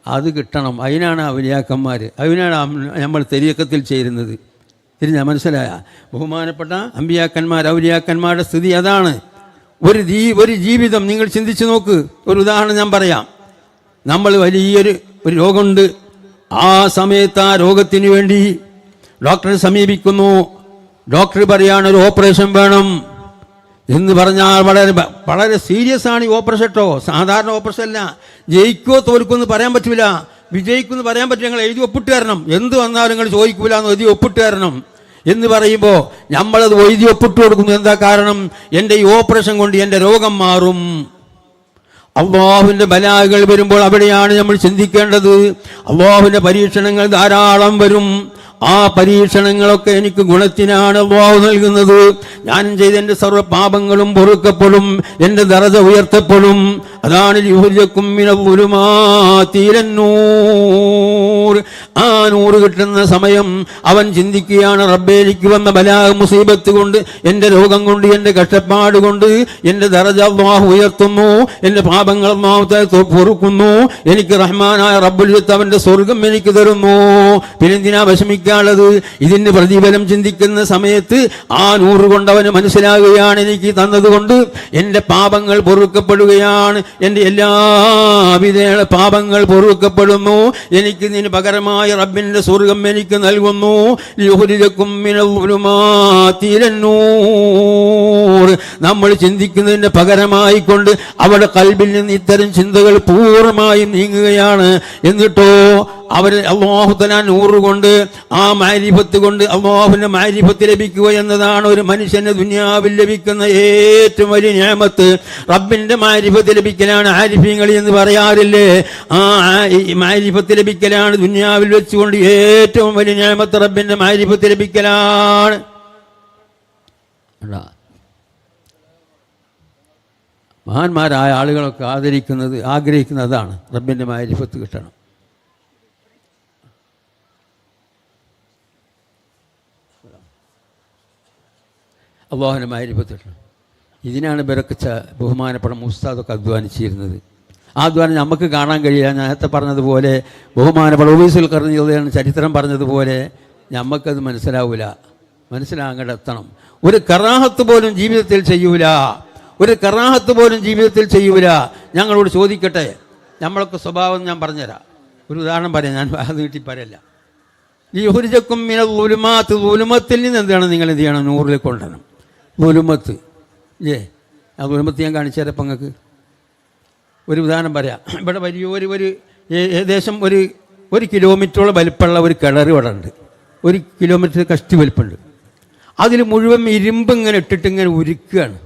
അത് കിട്ടണം. അതിനാണ് ഔലിയാക്കന്മാർ, അതിനാണ് നമ്മൾ തരീഖത്തിൽ ചേരുന്നത്. തിരിഞ്ഞാൽ മനസ്സിലായ? ബഹുമാനപ്പെട്ട അമ്പിയാക്കന്മാർ, ഔലിയാക്കന്മാരുടെ സ്ഥിതി അതാണ്. ഒരു ജീവിതം നിങ്ങൾ ചിന്തിച്ച് നോക്ക്. ഒരു ഉദാഹരണം ഞാൻ പറയാം. നമ്മൾ വലിയൊരു രോഗമുണ്ട്. ആ സമയത്ത് ആ രോഗത്തിന് വേണ്ടി ഡോക്ടറെ സമീപിക്കുന്നു. ഡോക്ടർ പറയാണ് ഒരു ഓപ്പറേഷൻ വേണം എന്ന് പറഞ്ഞാൽ വളരെ സീരിയസ് ആണ് ഈ ഓപ്പറേഷൻ കേട്ടോ. സാധാരണ ഓപ്പറേഷൻ അല്ല. ജയിക്കോ തോൽക്കുമെന്ന് പറയാൻ പറ്റില്ല, വിജയിക്കുമെന്ന് പറയാൻ പറ്റില്ല. നിങ്ങൾ എഴുതി ഒപ്പിട്ട് തരണം. എന്ത് വന്നാലും നിങ്ങൾ ചോദിക്കൂല എന്ന് എഴുതി ഒപ്പിട്ട് തരണം എന്ന് പറയുമ്പോൾ നമ്മളത് എഴുതി ഒപ്പിട്ട് കൊടുക്കുന്നു. എന്താ കാരണം? എൻ്റെ ഈ ഓപ്പറേഷൻ കൊണ്ട് എൻ്റെ രോഗം മാറും. അള്ളാഹുവിൻ്റെ ബലാകൾ വരുമ്പോൾ അവിടെയാണ് നമ്മൾ ചിന്തിക്കേണ്ടത്. അള്ളാഹുവിൻ്റെ പരീക്ഷണങ്ങൾ ധാരാളം വരും. ആ പരീക്ഷണങ്ങളൊക്കെ എനിക്ക് ഗുണത്തിനാണ് അല്ലാഹു നൽകുന്നത്. ഞാൻ ചെയ്ത എൻ്റെ സർവ്വ പാപങ്ങളും പൊറുക്കപ്പെടും, എൻ്റെ ദറജ ഉയർത്തപ്പെടും. അതാണ് ലിയുഖ്രിജക്കും മിനൽ-ളുലുമാത്തി ഇലൻ-നൂർ. ആ നൂറ് കിട്ടുന്ന സമയം അവൻ ചിന്തിക്കുകയാണ്, റബ്ബേ എനിക്ക് വന്ന ബലാ മുസീബത്ത് കൊണ്ട്, എൻ്റെ രോഗം കൊണ്ട്, എൻ്റെ കഷ്ടപ്പാട് കൊണ്ട് എൻ്റെ ദറജ അല്ലാഹു ഉയർത്തുന്നു, എൻ്റെ പാപങ്ങൾ അല്ലാഹു പൊറുക്കുന്നു. എനിക്ക് റഹ്മാനായ റബ്ബുൽ ഇസ്സത്ത് അവൻ്റെ സ്വർഗം എനിക്ക് തരുന്നു. പിന്നെന്തിനാ വിഷമിക്കുക? ഇതിന് പ്രതിഫലം ചിന്തിക്കുന്ന സമയത്ത് ആ നൂറ് കൊണ്ടവന് മനസ്സിലാകുകയാണ്, എനിക്ക് തന്നതുകൊണ്ട് എൻ്റെ പാപങ്ങൾ പൊറുക്കപ്പെടുകയാണ്, എൻ്റെ എല്ലാവിധ പാപങ്ങൾ പൊറുക്കപ്പെടുന്നു, എനിക്ക് ഇതിന് പകരമായ റബ്ബിൻ്റെ സ്വർഗം എനിക്ക് നൽകുന്നു. ലിയുഖ്രിജക്കും മിനൽ-ളുലുമാത്തി ഇലൻ-നൂർ. നമ്മൾ ചിന്തിക്കുന്നതിന് പകരമായി കൊണ്ട് അവിടെ കൽബിൽ നിന്ന് ഇത്തരം ചിന്തകൾ പൂർണ്ണമായും നീങ്ങുകയാണ്. എന്നിട്ടോ അവർ അല്ലാഹു തആല നൂറ് കൊണ്ട്, ആ മാരിഫത്ത് കൊണ്ട് അല്ലാഹുവിന്റെ മാരിഫത്ത് ലഭിക്കുക എന്നതാണ് ഒരു മനുഷ്യന് ദുനിയാവിൽ ലഭിക്കുന്ന ഏറ്റവും വലിയ നിഅമത്ത്. റബ്ബിന്റെ മാരിഫത്ത് ലഭിക്കലാണ് ആരിഫീങ്ങൾ എന്ന് പറയാറില്ലേ? ആ മാരിഫത്ത് ലഭിക്കലാണ് ദുനിയാവിൽ വെച്ചുകൊണ്ട് ഏറ്റവും വലിയ നിഅമത്ത്. റബ്ബിന്റെ മാരിഫത്ത് ലഭിക്കലാണ്. മഹാന്മാരായ ആളുകളൊക്കെ ആഗ്രഹിക്കുന്നതാണ് റബ്ബിന്റെ മാരിഫത്ത് കിട്ടണം. അള്ളാഹുവിൻ്റെ മാരിഫത്ത് കിട്ടണം. ഇതിനാണ് ബറക്കച്ച ബഹുമാനപ്പെട്ട ഉസ്താദൊക്കെ അധ്വാനിച്ചിരുന്നത്. ആ അധ്വാനം നമുക്ക് കാണാൻ കഴിയില്ല. നേരത്തെ പറഞ്ഞതുപോലെ ബഹുമാനപ്പെട്ട ഉവൈസുൽ ഖർനിയുടെ ചരിത്രം പറഞ്ഞതുപോലെ നമുക്കത് മനസ്സിലാവില്ല. മനസ്സിലാകേണ്ട എത്തണം. ഒരു കറാഹത്ത് പോലും ജീവിതത്തിൽ ചെയ്യൂല. ഒരു കറാഹത്ത് പോലും ജീവിതത്തിൽ ചെയ്യൂല. ഞങ്ങളോട് ചോദിക്കട്ടെ, നമ്മളൊക്കെ സ്വഭാവം ഞാൻ പറഞ്ഞുതരാം. ഒരു ഉദാഹരണം പറയാം, ഞാൻ അത് നീട്ടി പറയല്ല. ലിയുഖ്രിജക്കും മിനൽ ളുലുമാത്ത്, ളുലുമത്തിൽ നിന്ന് എന്താണ് നിങ്ങൾ എന്ത് ചെയ്യണം? നൂറിലേക്ക് കൊണ്ടുവരണം. ളുലുമത്ത് ഇല്ലേ? ആ ളുലുമത്ത് ഞാൻ കാണിച്ചു തരാം. അപ്പം നിങ്ങൾക്ക് ഒരു ഉദാഹരണം പറയാം. ഇവിടെ വലിയൊരു ഏകദേശം ഒരു കിലോമീറ്ററോളം വലിപ്പമുള്ള ഒരു കിണർ ഇവിടെ ഉണ്ട്. 1 കിലോമീറ്റർ കഷ്ടി വലിപ്പമുണ്ട്. അതിൽ മുഴുവൻ ഇരുമ്പ് ഇങ്ങനെ ഇട്ടിട്ട് ഇങ്ങനെ ഉരുക്കുകയാണ്.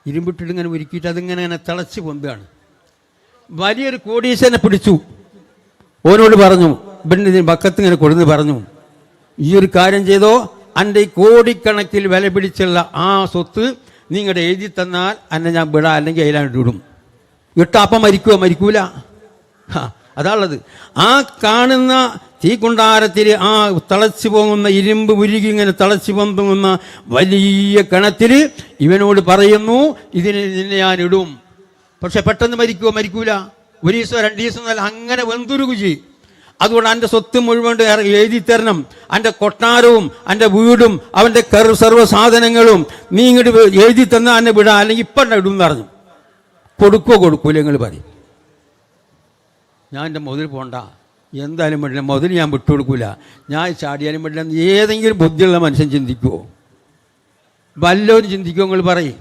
ഇരുമ്പിട്ടിട്ട് ഇങ്ങനെ ഉരുക്കിയിട്ട് അതിങ്ങനെ തിളച്ച് പൊന്തുകയാണ്. വലിയൊരു കോടീശ്വരനെ പിടിച്ചു. ഓനോട് പറഞ്ഞു, ഇവൻ്റെ ബക്കത്ത് ഇങ്ങനെ കൊടുന്ന് പറഞ്ഞു, ഈ ഒരു കാര്യം ചെയ്തോ, എൻ്റെ ഈ കോടിക്കണക്കിൽ വില പിടിച്ചുള്ള ആ സ്വത്ത് നിങ്ങളുടെ എഴുതി തന്നാൽ എന്നെ ഞാൻ വിടാം, അല്ലെങ്കിൽ അതിലാണ്ട് ഇടും. ഇട്ടപ്പം മരിക്കൂല. അതാണുള്ളത്. ആ കാണുന്ന തീക്കുണ്ടാരത്തിൽ ആ തിളച്ചു പോകുന്ന ഇരുമ്പ് ഉരുകി ഇങ്ങനെ തിളച്ചു പൊന്തുന്ന വലിയ കിണറ്റിൽ ഇവനോട് പറയുന്നു, നിന്നെ ഞാൻ ഇടും. പക്ഷെ പെട്ടെന്ന് മരിക്കൂല. 1 ദിവസം 2 ദിവസം എന്നല്ല, അങ്ങനെ വെന്തുരുകു ചെയ്യും. അതുകൊണ്ട് എൻ്റെ സ്വത്ത് മുഴുവൻ എഴുതി തരണം. എൻ്റെ കൊട്ടാരവും എൻ്റെ വീടും അവൻ്റെ സർവ്വ സാധനങ്ങളും നീ ഇങ്ങോട്ട് എഴുതി തന്നാൽ എന്നെ വിടാം, അല്ലെങ്കിൽ ഇപ്പം ഇടും എന്ന് പറഞ്ഞു. കൊടുക്കൂല നിങ്ങൾ പറയും. ഞാൻ എൻ്റെ മുതൽ പോണ്ട, എന്തായാലും വേണ്ടില്ല, മുതൽ ഞാൻ വിട്ടുകൊടുക്കൂല, ഞാൻ ചാടിയാലും വേണ്ടില്ല. ഏതെങ്കിലും ബുദ്ധിയുള്ള മനുഷ്യൻ ചിന്തിക്കുമോ? വല്ലവരും ചിന്തിക്കുമോ? നിങ്ങൾ പറയും.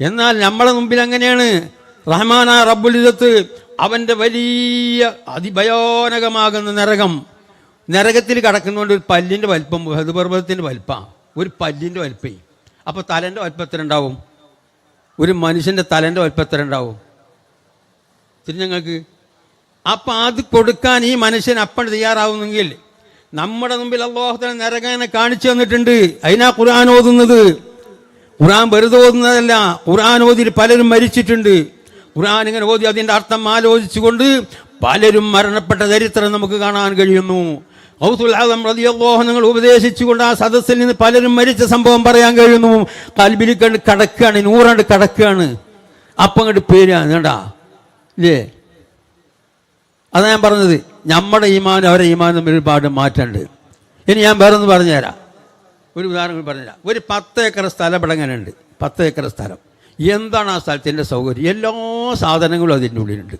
എന്നാൽ നമ്മളെ മുമ്പിൽ അങ്ങനെയാണ്. റഹ്മാനായ റബ്ബുൽ ഇസ്സത്ത് അവൻ്റെ വലിയ അതിഭയാനകമാകുന്ന നരകത്തിൽ കിടക്കുന്നതുകൊണ്ട് ഒരു പല്ലിൻ്റെ വലിപ്പം, ഹൃദപർവ്വതത്തിൻ്റെ വലിപ്പം, ഒരു പല്ലിൻ്റെ വലിപ്പേ. അപ്പോൾ തലേൻ്റെ വലിപ്പം എത്ര ഉണ്ടാവും? ഒരു മനുഷ്യൻ്റെ തലേൻ്റെ വലിപ്പം എത്ര ഉണ്ടാവും? തിരിഞ്ഞങ്ങൾക്ക്. അപ്പം അത് കൊടുക്കാൻ ഈ മനുഷ്യൻ അപ്പം തയ്യാറാവുന്നെങ്കിൽ നമ്മുടെ മുമ്പിൽ അല്ലാഹു തആല നരകനെ കാണിച്ചു തന്നിട്ടുണ്ട്. അതിനാ ഖുർആൻ ഓതുന്നത്. ഖുർആൻ വെറുതെ ഓതുന്നതല്ല. ഖുർആൻ ഓതി പലരും മരിച്ചിട്ടുണ്ട്. ഖുർആൻ ഇങ്ങനെ ഓതി അതിൻ്റെ അർത്ഥം ആലോചിച്ചുകൊണ്ട് പലരും മരണപ്പെട്ട ചരിത്രം നമുക്ക് കാണാൻ കഴിയുന്നു. ഗൗസുൽ ആദം റളിയല്ലാഹു അൻഹു നിങ്ങൾ ഉപദേശിച്ചുകൊണ്ട് ആ സദസ്സിൽ നിന്ന് പലരും മരിച്ച സംഭവം പറയാൻ കഴിയുന്നു. കൽബിൽ കണ്ട് കടക്കുകയാണ്, നൂറാണ്ട് കടക്കുകയാണ്. അപ്പം അങ്ങോട്ട് പേരാണ് കേട്ടാ ഇല്ലേ? അതാ ഞാൻ പറഞ്ഞത്, നമ്മുടെ ഈമാനും അവരെ ഈമാനും തമ്മിൽ ഒരുപാട് മാറ്റമുണ്ട്. ഇനി ഞാൻ വേറൊന്ന് പറഞ്ഞുതരാം. ഒരു ഉദാഹരണം പറഞ്ഞുതരാം. ഒരു 10 ഏക്കർ സ്ഥലം ഇവിടെ അങ്ങനെ ഉണ്ട്. 10 ഏക്കർ സ്ഥലം. എന്താണ് ആ സ്ഥലത്തിൻ്റെ സൗകര്യം? എല്ലാ സാധനങ്ങളും അതിൻ്റെ ഉള്ളിലുണ്ട്.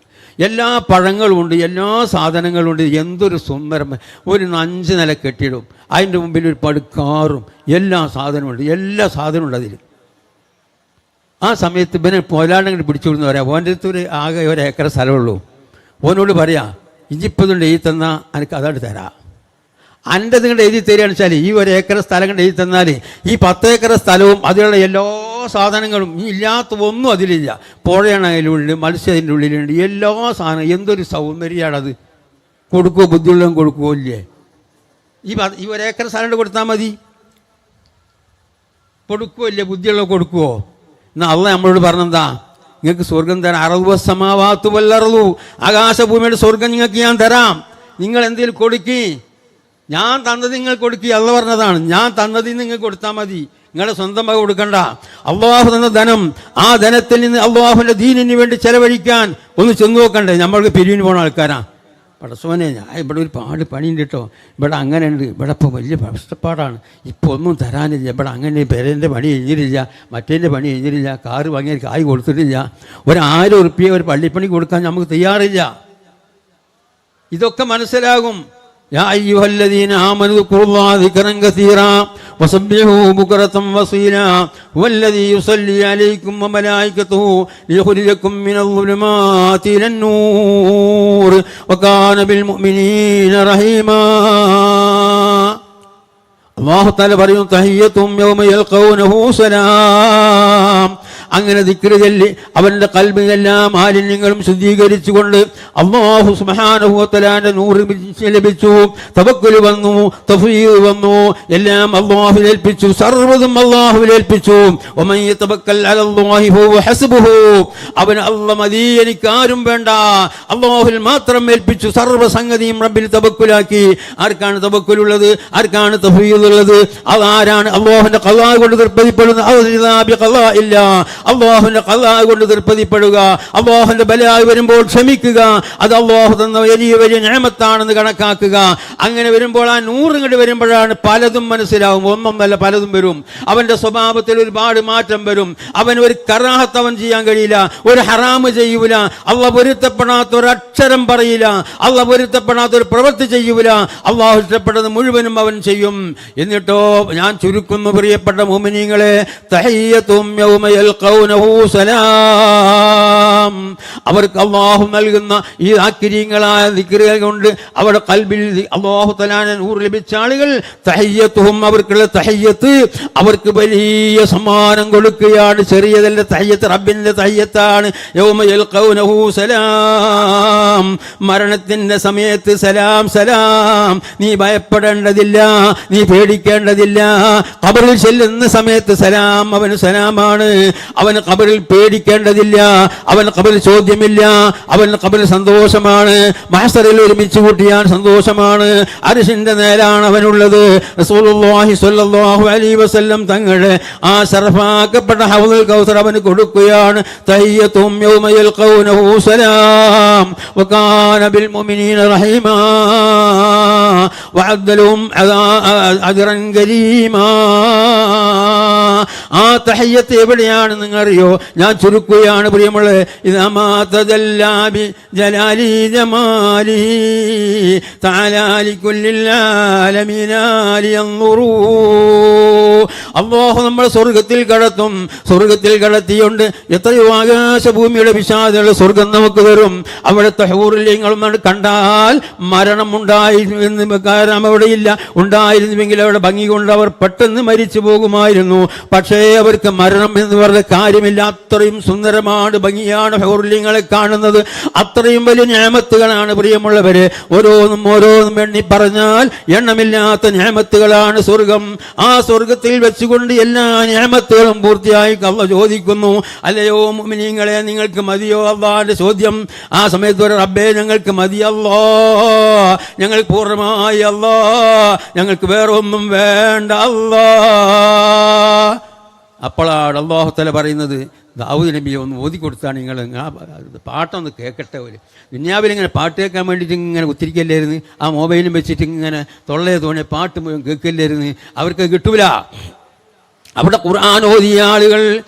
എല്ലാ പഴങ്ങളും ഉണ്ട്, എല്ലാ സാധനങ്ങളും ഉണ്ട്. എന്തൊരു സുന്ദരം! ഒരു 5 നില കെട്ടിയിടും, അതിൻ്റെ മുമ്പിൽ ഒരു പടുക്കാറും എല്ലാ സാധനമുണ്ട്. എല്ലാ സാധനവും അതിൽ. ആ സമയത്ത് ഇവനെ പോലാണ്ടങ്ങോട്ട് പിടിച്ചുകൊടുന്ന് പറയാം, ഓൻ്റെ അടുത്ത് ആകെ 1 ഏക്കർ സ്ഥലമുള്ളൂ. ഓനോട് പറയാം, ഇഞ്ചിപ്പതുകൊണ്ട് എഴുതി തന്നാൽ എനിക്ക് അതോട് തരാം. എൻ്റെ നിങ്ങളുടെ എഴുതി തരികയാണെന്ന് വെച്ചാൽ ഈ 1 ഏക്കർ സ്ഥലം കൊണ്ട് എഴുതി തന്നാൽ ഈ 10 ഏക്കർ സ്ഥലവും അതിലുള്ള എല്ലാ സാധനങ്ങളും ഈ ഇല്ലാത്ത ഒന്നും അതിലില്ല. പുഴയാണ് അതിലുള്ളിൽ, മത്സ്യം അതിൻ്റെ ഉള്ളിലുണ്ട്, എല്ലാ സാധനവും. എന്തൊരു സൗന്ദര്യമാണത്! കൊടുക്കുമോ? ബുദ്ധിയുള്ളതും കൊടുക്കുമോ? ഇല്ലേ? ഈ 1 ഏക്കർ സ്ഥലം കൊടുത്താൽ മതി. കൊടുക്കുമോ? ഇല്ലേ? ബുദ്ധിയുള്ളത് കൊടുക്കുമോ? എന്നാൽ അള്ളാഹ് നമ്മളോട് പറഞ്ഞെന്താ? നിങ്ങൾക്ക് സ്വർഗം തരാം. 60 സമാവാത്തു വല്ലർളു, ആകാശഭൂമിയുടെ സ്വർഗം നിങ്ങൾക്ക് ഞാൻ തരാം. നിങ്ങൾ എന്തെങ്കിലും കൊടുക്കി, ഞാൻ തന്നത് നിങ്ങൾ കൊടുക്കി. അള്ളാഹ് പറഞ്ഞതാണ്, ഞാൻ തന്നത് നിങ്ങൾ കൊടുത്താൽ മതി, നിങ്ങളുടെ സ്വന്തം വക കൊടുക്കണ്ട. അള്ളാഹു തന്ന ധനം, ആ ധനത്തിൽ നിന്ന് അള്ളാഹുവിൻ്റെ ദീനിന് വേണ്ടി ചെലവഴിക്കാൻ ഒന്ന് ചെന്ന് നോക്കണ്ടേ? നമ്മൾക്ക് പിരിവിന് പോണ ആൾക്കാരാണ്. പടച്ചോനെ, ഞാൻ ഇവിടെ ഒരുപാട് പണിയുണ്ട് കേട്ടോ, ഇവിടെ അങ്ങനെ ഉണ്ട്, ഇവിടെ ഇപ്പോൾ വലിയ കഷ്ടപ്പാടാണ്, ഇപ്പോൾ ഒന്നും തരാനില്ല, ഇവിടെ അങ്ങനെ പേരൻ്റെ പണി കഴിഞ്ഞിട്ടില്ല, മറ്റേൻ്റെ പണി കഴിഞ്ഞിട്ടില്ല, കാറ് വാങ്ങിയ കായ് കൊടുത്തിട്ടില്ല, 1000 ഉറുപ്പിക ഒരു പള്ളിപ്പണി കൊടുക്കാൻ നമുക്ക് തയ്യാറില്ല. ഇതൊക്കെ മനസ്സിലാകും. യാ അയ്യുഹല്ലദീന ആമനൂ ദ്കുറുല്ലാഹ ദിക്റൻ കസീറാ വസബ്ബിഹൂ ബുക്റതൻ വസീലാ വല്ലദീ യുസല്ലി അലൈക്കും വമലായികതുഹു ലിയുഖ്രിജകും മിനൽ ളുലുമാതി ഇലൻ നൂർ വകാന ബിൽ മുഅ്മിനീന റഹീമാ. അല്ലാഹു തആല പറയുന്നു, തഹിയ്യതും യൗമ യൽഖൗനഹു സലാം. അങ്ങനെ ദിക്ർ ചൊല്ലി അവൻ്റെ ഖൽബിലെല്ലാം മാലിന്യങ്ങളും ശുദ്ധീകരിച്ചുകൊണ്ട് അല്ലാഹു സുബ്ഹാനഹു വ തആലയുടെ നൂറ് ലഭിച്ചു, തവക്കുൽ വന്നു, തഫ്വീദ് വന്നു, എല്ലാം അല്ലാഹുവിൽ ഏൽപ്പിച്ചു, സർവ്വതും അല്ലാഹുവിൽ ഏൽപ്പിച്ചു. വമൻ യതവക്കൽ അലല്ലാഹി ഫഹുവ ഹസ്ബുഹു. അവൻ അല്ലാഹ് മതി, എനിക്കാരും വേണ്ട, അല്ലാഹുവിൽ മാത്രം ഏൽപ്പിച്ചു. സർവ്വ സംഗതിയും റബ്ബിൽ തവക്കുലാക്കി. ആർക്കാണ് തവക്കുലുള്ളത്? ആർക്കാണ് തഫ്വീദ് ഉള്ളത്? അതാരാണ് അല്ലാഹുവിന്റെ ഖളാ കൊണ്ട് തൃപ്തിപ്പെടുന്നത്? ഇല്ല, അള്ളാഹുവിന്റെ ഖദാ കൊണ്ട് തൃപ്തിപ്പെടുക, അള്ളാഹുവിന്റെ ബലായി വരുമ്പോൾ ക്ഷമിക്കുക. അത് അള്ളാഹു തന്ന വലിയ വലിയ നിഅമത്താണെന്ന് കണക്കാക്കുക. അങ്ങനെ വരുമ്പോൾ ആ 100 ഇങ്ങോട്ട് വരുമ്പോഴാണ് പലതും മനസ്സിലാവും. ഒന്നൊന്നല്ല, പലതും വരും. അവന്റെ സ്വഭാവത്തിൽ ഒരുപാട് മാറ്റം വരും. അവൻ ഒരു കറാഹത്ത് അവൻ ചെയ്യാൻ കഴിയില്ല, ഒരു ഹറാമ് ചെയ്യൂല, അള്ളാഹ് പൊരുത്തപ്പെടാത്ത ഒരു അക്ഷരം പറയില്ല, അള്ളാഹ് പൊരുത്തപ്പെടാത്ത ഒരു പ്രവൃത്തി ചെയ്യൂല. അള്ളാഹു ഇഷ്ടപ്പെട്ടത് മുഴുവനും അവൻ ചെയ്യും. എന്നിട്ടോ ഞാൻ ചുരുക്കുന്നു പ്രിയപ്പെട്ട മുഅ്മിനീങ്ങളെ, തഹിയ്യതും യൗമ യൽഖൗനഹു സലാം. അവർക്ക് അള്ളാഹു നൽകുന്ന ഈ ആക്കിരീങ്ങളായ ദിക്റുകൾ കൊണ്ട് അവരുടെ ഖൽബിൽ അള്ളാഹു തആല നൂർ ലഭിച്ച ആളുകൾ തഹിയ്യത്തുഹും, അവർക്കുള്ള തഹിയ്യത്ത് അവർക്ക് വലിയ സമ്മാനം കൊടുക്കുകയാണ്. ചെറിയതല്ല തഹിയ്യത്ത്, റബ്ബിന്റെ തഹിയ്യത്താണ്. യൗമ യൽഖൗനഹു സലാം, മരണത്തിന്റെ സമയത്ത് സലാം സലാം, നീ ഭയപ്പെടേണ്ടതില്ല, നീ പേടിക്കേണ്ടതില്ല. ഖബറിൽ ചെല്ലുന്ന സമയത്ത് സലാം, അവന് സലാമാണ്. അവന് ഖബറിൽ പേടിക്കേണ്ടതില്ല, അവൻ ഖബറിൽ ചോദ്യമില്ല, അവൻ ഖബറിൽ സന്തോഷമാണ്. മഹ്ശറിൽ ഒരുമിച്ച് കൂട്ടിയാൻ സന്തോഷമാണ്. അർശിന്റെ നേരാണ് അവനുള്ളത്. റസൂലുള്ളാഹി സ്വല്ലല്ലാഹു അലൈഹി വസല്ലം തങ്ങളുടെ ആ ശറഫാക്കപ്പെട്ട ഹൗദുൽ കൗസർ അവന് കൊടുക്കുകയാണ്. തഹിയ്യതും യൗമ യൽഖൗനഹു സലാം വകാന ബിൽ മുഅ്മിനീന റഹീമാ വഅദ്ദ ലഹും അജ്റൻ കരീമാ. ആ തഹിയ്യത്ത് എവിടെയാണ് നിങ്ങൾ അറിയോ? ഞാൻ ചുരുക്കുകയാണ് പ്രിയമുള്ളവരെ. ഇദാ മാ തദല്ലാബി ജലാലി ജമാലി തആലാ ലികുല്ലിൽ ആലമീനാ ലിയൻദുറൂ. അല്ലാഹു നമ്മൾ സ്വർഗ്ഗത്തിൽ കടത്തും. സ്വർഗ്ഗത്തിൽ കടത്തിയുണ്ട് എത്രയോ ആകാശഭൂമിയുടെ വിശാലതയുള്ള സ്വർഗം നമുക്ക് തരും. അവിടുത്തെ ഹൂറിലിങ്ങൾ കണ്ടാൽ മരണം ഉണ്ടായിരുന്നു, കാരണം അവിടെയില്ല. ഉണ്ടായിരുന്നുവെങ്കിൽ അവിടെ ഭംഗി കൊണ്ട് അവർ പെട്ടെന്ന് മരിച്ചു പോകുമായിരുന്നു. പക്ഷേ അവർക്ക് മരണം എന്ന് പറഞ്ഞ കാര്യമില്ല. അത്രയും സുന്ദരമാണ്, ഭംഗിയാണ് ഹൂറിലിങ്ങളെ കാണുന്നത്. അത്രയും വലിയ നിഅമത്തുകളാണ് പ്രിയമുള്ളവരെ. ഓരോന്നും ഓരോന്നും എണ്ണി പറഞ്ഞാൽ എണ്ണമില്ലാത്ത നിഅമത്തുകളാണ് സ്വർഗം. ആ സ്വർഗത്തിൽ വെച്ചുകൊണ്ട് എല്ലാ നിഅമത്തുകളും പൂർത്തിയായി അല്ലാഹു ചോദിക്കുന്നു, അല്ലയോ മുഅ്മിനീങ്ങളെ നിങ്ങൾക്ക് മതിയോ? അല്ലാഹുവിന്റെ ചോദ്യം ആ സമയത്ത് ഒരു റബ്ബേ ഞങ്ങൾക്ക് മതി അല്ലാ, ഞങ്ങൾ പൂർണ്ണമായി അല്ലാ, ഞങ്ങൾക്ക് വേറെ ഒന്നും വേണ്ട അല്ലാ. അപ്പോഴാണ് അല്ലാഹു തആല പറയുന്നത്, ദാവൂദ് നബിയെ ഒന്ന് ഓതിക്കൊടുത്താണ് നിങ്ങൾ പാട്ടൊന്ന് കേൾക്കട്ടെ. ഒരു ദുനിയാവിലിങ്ങനെ പാട്ട് കേൾക്കാൻ വേണ്ടിയിട്ട് ഇങ്ങനെ കുത്തിരിക്കല്ലായിരുന്നു. ആ മൊബൈലും വെച്ചിട്ട് ഇങ്ങനെ തൊള്ളയെ തോന്നിയ പാട്ട് മുഴുവൻ കേൾക്കില്ലായിരുന്നു. അവർക്ക് കിട്ടൂല. അവിടെ ഖുർആൻ ഓതിയ ആളുകൾ,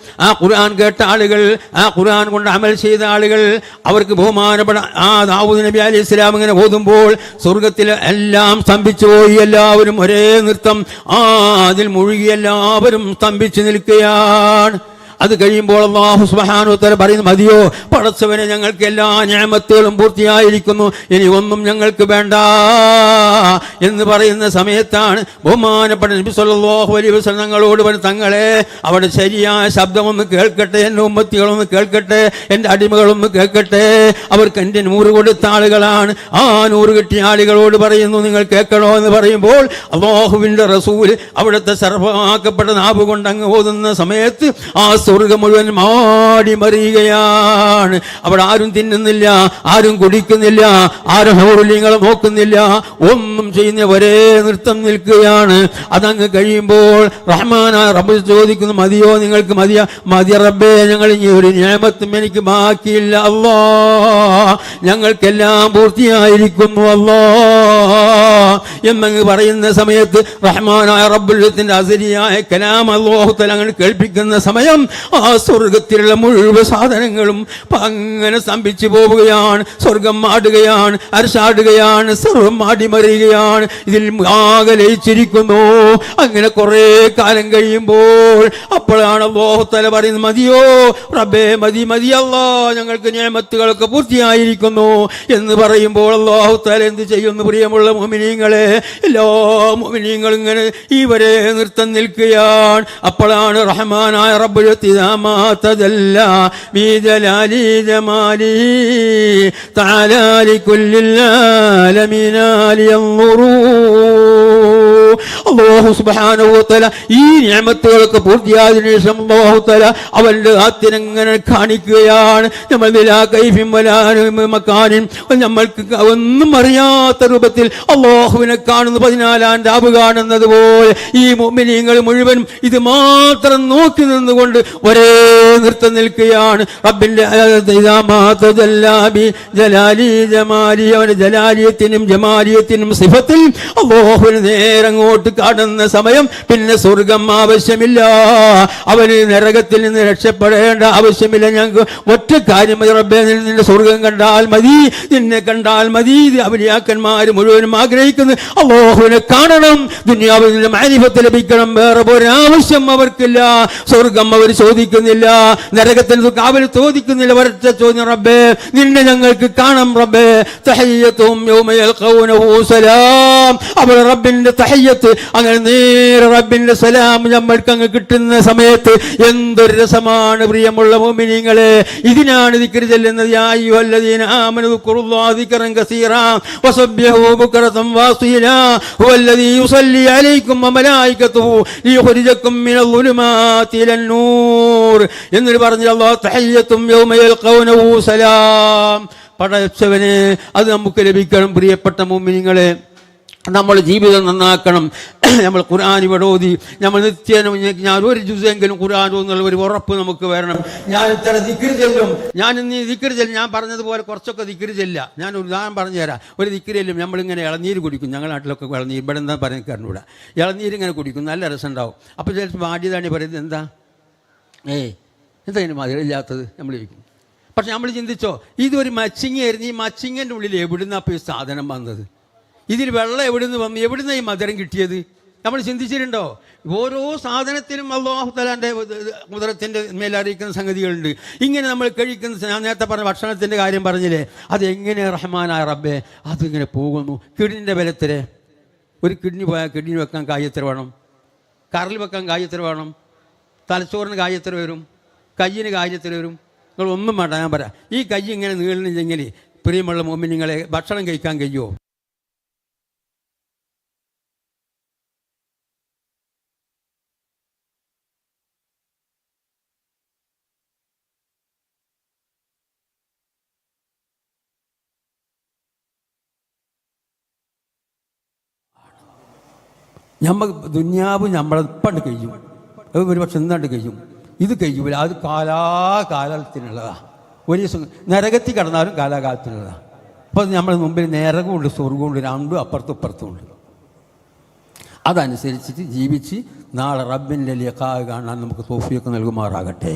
ആ ഖുർആൻ കേട്ട ആളുകൾ, ആ ഖുർആൻ കൊണ്ട് അമൽ ചെയ്ത ആളുകൾ, അവർക്ക് ബഹുമാനപ്പെട്ട ആ ദാവൂദ് നബി അലൈഹി സ്വലാം ഇങ്ങനെ ഓതുമ്പോൾ സ്വർഗത്തിൽ എല്ലാം സ്തംഭിച്ചു പോയി. എല്ലാവരും ഒരേ നൃത്തം, അതിൽ മുഴുകി എല്ലാവരും സ്തംഭിച്ചു നിൽക്കുകയാണ്. അത് കഴിയുമ്പോൾ അല്ലാഹു സുബ്ഹാനഹു വ തആല പറയുന്നു, മതിയോ പടച്ചവനെ, ഞങ്ങൾക്ക് എല്ലാ നിഅമത്തുകളും പൂർത്തിയായിരിക്കുന്നു, ഇനി ഒന്നും ഞങ്ങൾക്ക് വേണ്ട എന്ന് പറയുന്ന സമയത്താണ് ബഹുമാനപ്പെട്ട നബി സല്ലല്ലാഹു അലൈഹി വസല്ലം തങ്ങളോട് പറഞ്ഞു, തങ്ങളെ അവിടെ ശരിയായ ശബ്ദമൊന്ന് കേൾക്കട്ടെ, എൻ്റെ ഉമ്മത്തികളൊന്ന് കേൾക്കട്ടെ, എൻ്റെ അടിമകളൊന്ന് കേൾക്കട്ടെ. അവർക്ക് എൻ്റെ 100 കൊടുത്ത ആളുകളാണ്. ആ 100 കിട്ടിയ ആളുകളോട് പറയുന്നു, നിങ്ങൾ കേൾക്കണോ എന്ന് പറയുമ്പോൾ അല്ലാഹുവിൻ്റെ റസൂൽ അവിടുത്തെ സർവ്വമാക്കപ്പെട്ട നാവ് കൊണ്ട് അങ്ങ് ഓതുന്ന സമയത്ത് ആ സ്വർഗം മുഴുവൻ മാടി മറിയുകയാണ്. അവിടെ ആരും തിന്നുന്നില്ല, ആരും കുടിക്കുന്നില്ല, ആരും ഹൗറുലിങ്ങളെ നോക്കുന്നില്ല, ഒന്നും ചെയ്യുന്ന ഒരേ നൃത്തം നിൽക്കുകയാണ്. അതങ്ങ് കഴിയുമ്പോൾ റഹ്മാനായ റബ്ബ് ചോദിക്കുന്നു, മതിയോ നിങ്ങൾക്ക്? മതി റബ്ബേ, ഞങ്ങൾ ഇനി ഒരു നിഅമത്തും എനിക്ക് ബാക്കിയില്ല അല്ലാ, ഞങ്ങൾക്കെല്ലാം പൂർത്തിയായിരിക്കുന്നു അല്ലാ എന്നങ്ങ് പറയുന്ന സമയത്ത് റഹ്മാനായ റബ്ബുൽ ഇസ്സത്തിന്റെ അസരിയായ കലാം അല്ലാഹു തആല അങ്ങ് കേൾപ്പിക്കുന്ന സമയം ആ സ്വർഗത്തിലുള്ള മുഴുവൻ സാധനങ്ങളും അങ്ങനെ സ്തംഭിച്ചു പോവുകയാണ്. സ്വർഗം ആടുകയാണ്, അർശാടുകയാണ്, സർവം ആടിമറിയുകയാണ്. ഇതിൽ ആകെ ലയിച്ചിരിക്കുന്നു. അങ്ങനെ കുറെ കാലം കഴിയുമ്പോൾ അപ്പോഴാണ് അല്ലാഹു തആല പറയുന്നത്, മതിയോ റബ്ബേ, മതി മതി അല്ലാ, ഞങ്ങൾക്ക് നിഅമത്തുകളൊക്കെ പൂർത്തിയായിരിക്കുന്നു എന്ന് പറയുമ്പോൾ അല്ലാഹു തആല എന്ത് ചെയ്യുന്നു? പ്രിയമുള്ള മുഅ്മിനീങ്ങളെ, എല്ലാ മുഅ്മിനീങ്ങളും ഇങ്ങനെ ഇവരെ നൃത്തം നിൽക്കുകയാണ്. അപ്പോഴാണ് റഹ്മാനായ റബ്ബുൽ ഇസ്സ മാ തദല്ലാ ബിജലാലി ജമാലി തആലാ ലികുല്ലിൽ ആലമീന ലിയൻദുറൂ. അല്ലാഹു സുബ്ഹാനഹു വ തആല ഈ നിഅമത്തുകളൊക്കെ പൂർത്തിയായതിനു ശേഷം അല്ലാഹു തആല അവന്റെ ആത്തിനെങ്ങനെ കാണിക്കുകയാണ്. നമ്മൾ ബിലാ കൈഫിൻ വലാ മകാനിൻ, നമ്മൾക്ക് ഒന്നും അറിയാത്ത രൂപത്തിൽ അല്ലാഹുവിനെ കാണുന്നു. 14-ാം രാവ് കാണുന്നത് പോലെ ഈ മുഅ്മിനീങ്ങൾ മുഴുവൻ ഇത് മാത്രം നോക്കി നിന്നുകൊണ്ട് ഒരേ നൃത്തം നിൽക്കുകയാണ്. റബ്ബിന്റെ ജലാലിയത്തിനും ജമാലിയത്തിനും സിഫത്തിൽ അല്ലാഹുവിനെ നേരങ്ങോട്ട് കാണുന്ന സമയം പിന്നെ സ്വർഗം ആവശ്യമില്ല, അവന് നരകത്തിൽ നിന്ന് രക്ഷപ്പെടേണ്ട ആവശ്യമില്ല. ഞങ്ങൾക്ക് ഒറ്റ കാര്യം മതി, റബ്ബേ നിന്റെ സ്വർഗം കണ്ടാൽ മതി, നിന്നെ കണ്ടാൽ മതി. ഔലിയാക്കന്മാർ മുഴുവനും ആഗ്രഹിക്കുന്നു അല്ലാഹുവിനെ കാണണം, ദുനിയാവിൽ നിന്ന് മാരിഫത്ത് ലഭിക്കണം. വേറെ ഒരാവശ്യം അവർക്കില്ല. സ്വർഗം അവർ ചോദിക്കുന്നില്ല, നരകത്തിന് അവർ ചോദിക്കുന്നില്ല. ഒരൊറ്റ ചോദ്യം, റബ്ബേ നിന്നെ ഞങ്ങൾക്ക് കാണാം. റബ്ബേ തഹയ്യത്തുഹും യൗമ യൽഖൗനഹു സലാം. അവർ റബ്ബിന്റെ തഹയ്യത്ത്, അങ്ങനെ നേരെ റബ്ബിന്റെ സലാം നമ്മൾക്ക് അങ്ങ് കിട്ടുന്ന സമയത്ത് എന്തൊരു രസമാണ് പ്രിയമുള്ള മുഅ്മിനീങ്ങളെ. ഇതിനാണ് ദിക്ർ ചെല്ലുന്നത്. യാ അയ്യുഹല്ലദീന ആമനു ദിക്റുല്ലാഹ ദിക്റൻ കസീറാ വസബ്ബിഹു ബുക്റതൻ വാസീലാ ഹുവല്ലദീ യുസല്ലി അലൈക്കും വമലായികതുഹു ലിയുഖ്രിജകും മിനൽ ളുലുമാതി ഇലൻ നൂർ എന്ന് പറഞ്ഞ അല്ലാഹു തഹയ്യത്തും യൗമ യൽഖൗനഹു സലാം. പടച്ചവനെ അത് നമുക്ക് ലഭിക്കണം. പ്രിയപ്പെട്ട മുഅ്മിനീങ്ങളെ, നമ്മൾ ജീവിതം നന്നാക്കണം. നമ്മൾ ഖുർആൻ ഇവിടെ ഓതി നമ്മൾ നിത്യേന ഞാൻ ഒരു ജുസെങ്കിലും ഖുർആൻ എന്നുള്ള ഒരു ഉറപ്പ് നമുക്ക് വരണം. ഞാൻ ഇത്ര ദിക്ർ ചെല്ലും, ഞാൻ ഇന്ന് ദിക്ർ ചെല്ലും. ഞാൻ പറഞ്ഞതുപോലെ കുറച്ചൊക്കെ ദിക്ർ ചെല്ല. ഞാൻ ഒരു ഉദാഹരണം പറഞ്ഞു തരാം. ഒരു ദിക്ർ ചെല്ലും, നമ്മളിങ്ങനെ ഇളനീര് കുടിക്കും. ഞങ്ങളുടെ നാട്ടിലൊക്കെ ഇളനീര്, ഇവിടെ എന്താ പറയുന്നൂടെ, ഇളനീര് ഇങ്ങനെ കുടിക്കും, നല്ല രസമുണ്ടാവും. അപ്പോൾ ചിലപ്പോൾ ബാധ്യതാണ് പറയുന്നത്, എന്താ എന്താ ഇതിന് മധുരമില്ലാത്തത് നമ്മൾ ചോദിക്കും. പക്ഷെ നമ്മൾ ചിന്തിച്ചോ, ഇതൊരു മച്ചിങ്ങയായിരുന്നു. ഈ മച്ചിങ്ങൻ്റെ ഉള്ളിൽ എവിടുന്നാ ഇപ്പോൾ ഈ സാധനം വന്നത്? ഇതിൽ വെള്ളം എവിടുന്ന് വന്നു? എവിടുന്ന ഈ മധുരം കിട്ടിയത്? നമ്മൾ ചിന്തിച്ചിട്ടുണ്ടോ? ഓരോ സാധനത്തിനും അല്ലാഹു തആലയുടെ ഖുദ്റത്തിൻ്റെ മേലറിയിക്കുന്ന സംഗതികളുണ്ട്. ഇങ്ങനെ നമ്മൾ കഴിക്കുന്ന, ഞാൻ നേരത്തെ പറഞ്ഞ ഭക്ഷണത്തിൻ്റെ കാര്യം പറഞ്ഞില്ലേ, അതെങ്ങനെ റഹ്മാനായ റബ്ബേ അതിങ്ങനെ പോകുന്നു. കിഡ്നിൻ്റെ ബലത്തിലെ ഒരു കിഡ്നി പോയാൽ കിഡ്നി വെക്കാൻ കായ് എത്ര വേണം? കരൾ വെക്കാൻ കായ് എത്ര വേണം? തലച്ചോറിന് കായ് എത്ര വരും? കയ്യിന് കായ് എത്ര വരും? നിങ്ങൾ ഒന്നും വേണ്ട, ഞാൻ പറയാം. ഈ കൈ ഇങ്ങനെ നീളണമെങ്കിൽ പ്രിയമുള്ള മുഅ്മിനീങ്ങളെ ഭക്ഷണം കഴിക്കാൻ കഴിയുമോ? നമ്മൾ ദുന്യാവ് നമ്മളെപ്പണ്ട് കഴിയും, ഒരു പക്ഷെ എന്താണ്ട് കഴിയും. ഇത് കഴിയൂല, അത് കാലാകാലത്തിനുള്ളതാണ്. ഒരു ദിവസം നരകത്തിൽ കിടന്നാലും കാലാകാലത്തിനുള്ളതാണ്. അപ്പോൾ നമ്മൾ മുമ്പിൽ നരകമുണ്ട് സ്വർഗമുണ്ട്, രണ്ടും അപ്പുറത്തും ഇപ്പുറത്തും ഉണ്ട്. അതനുസരിച്ചിട്ട് ജീവിച്ച് നാളെ റബ്ബിൻ്റെ ലിഖാ കാണാൻ നമുക്ക് തൗഫീഖ് നൽകുമാറാകട്ടെ.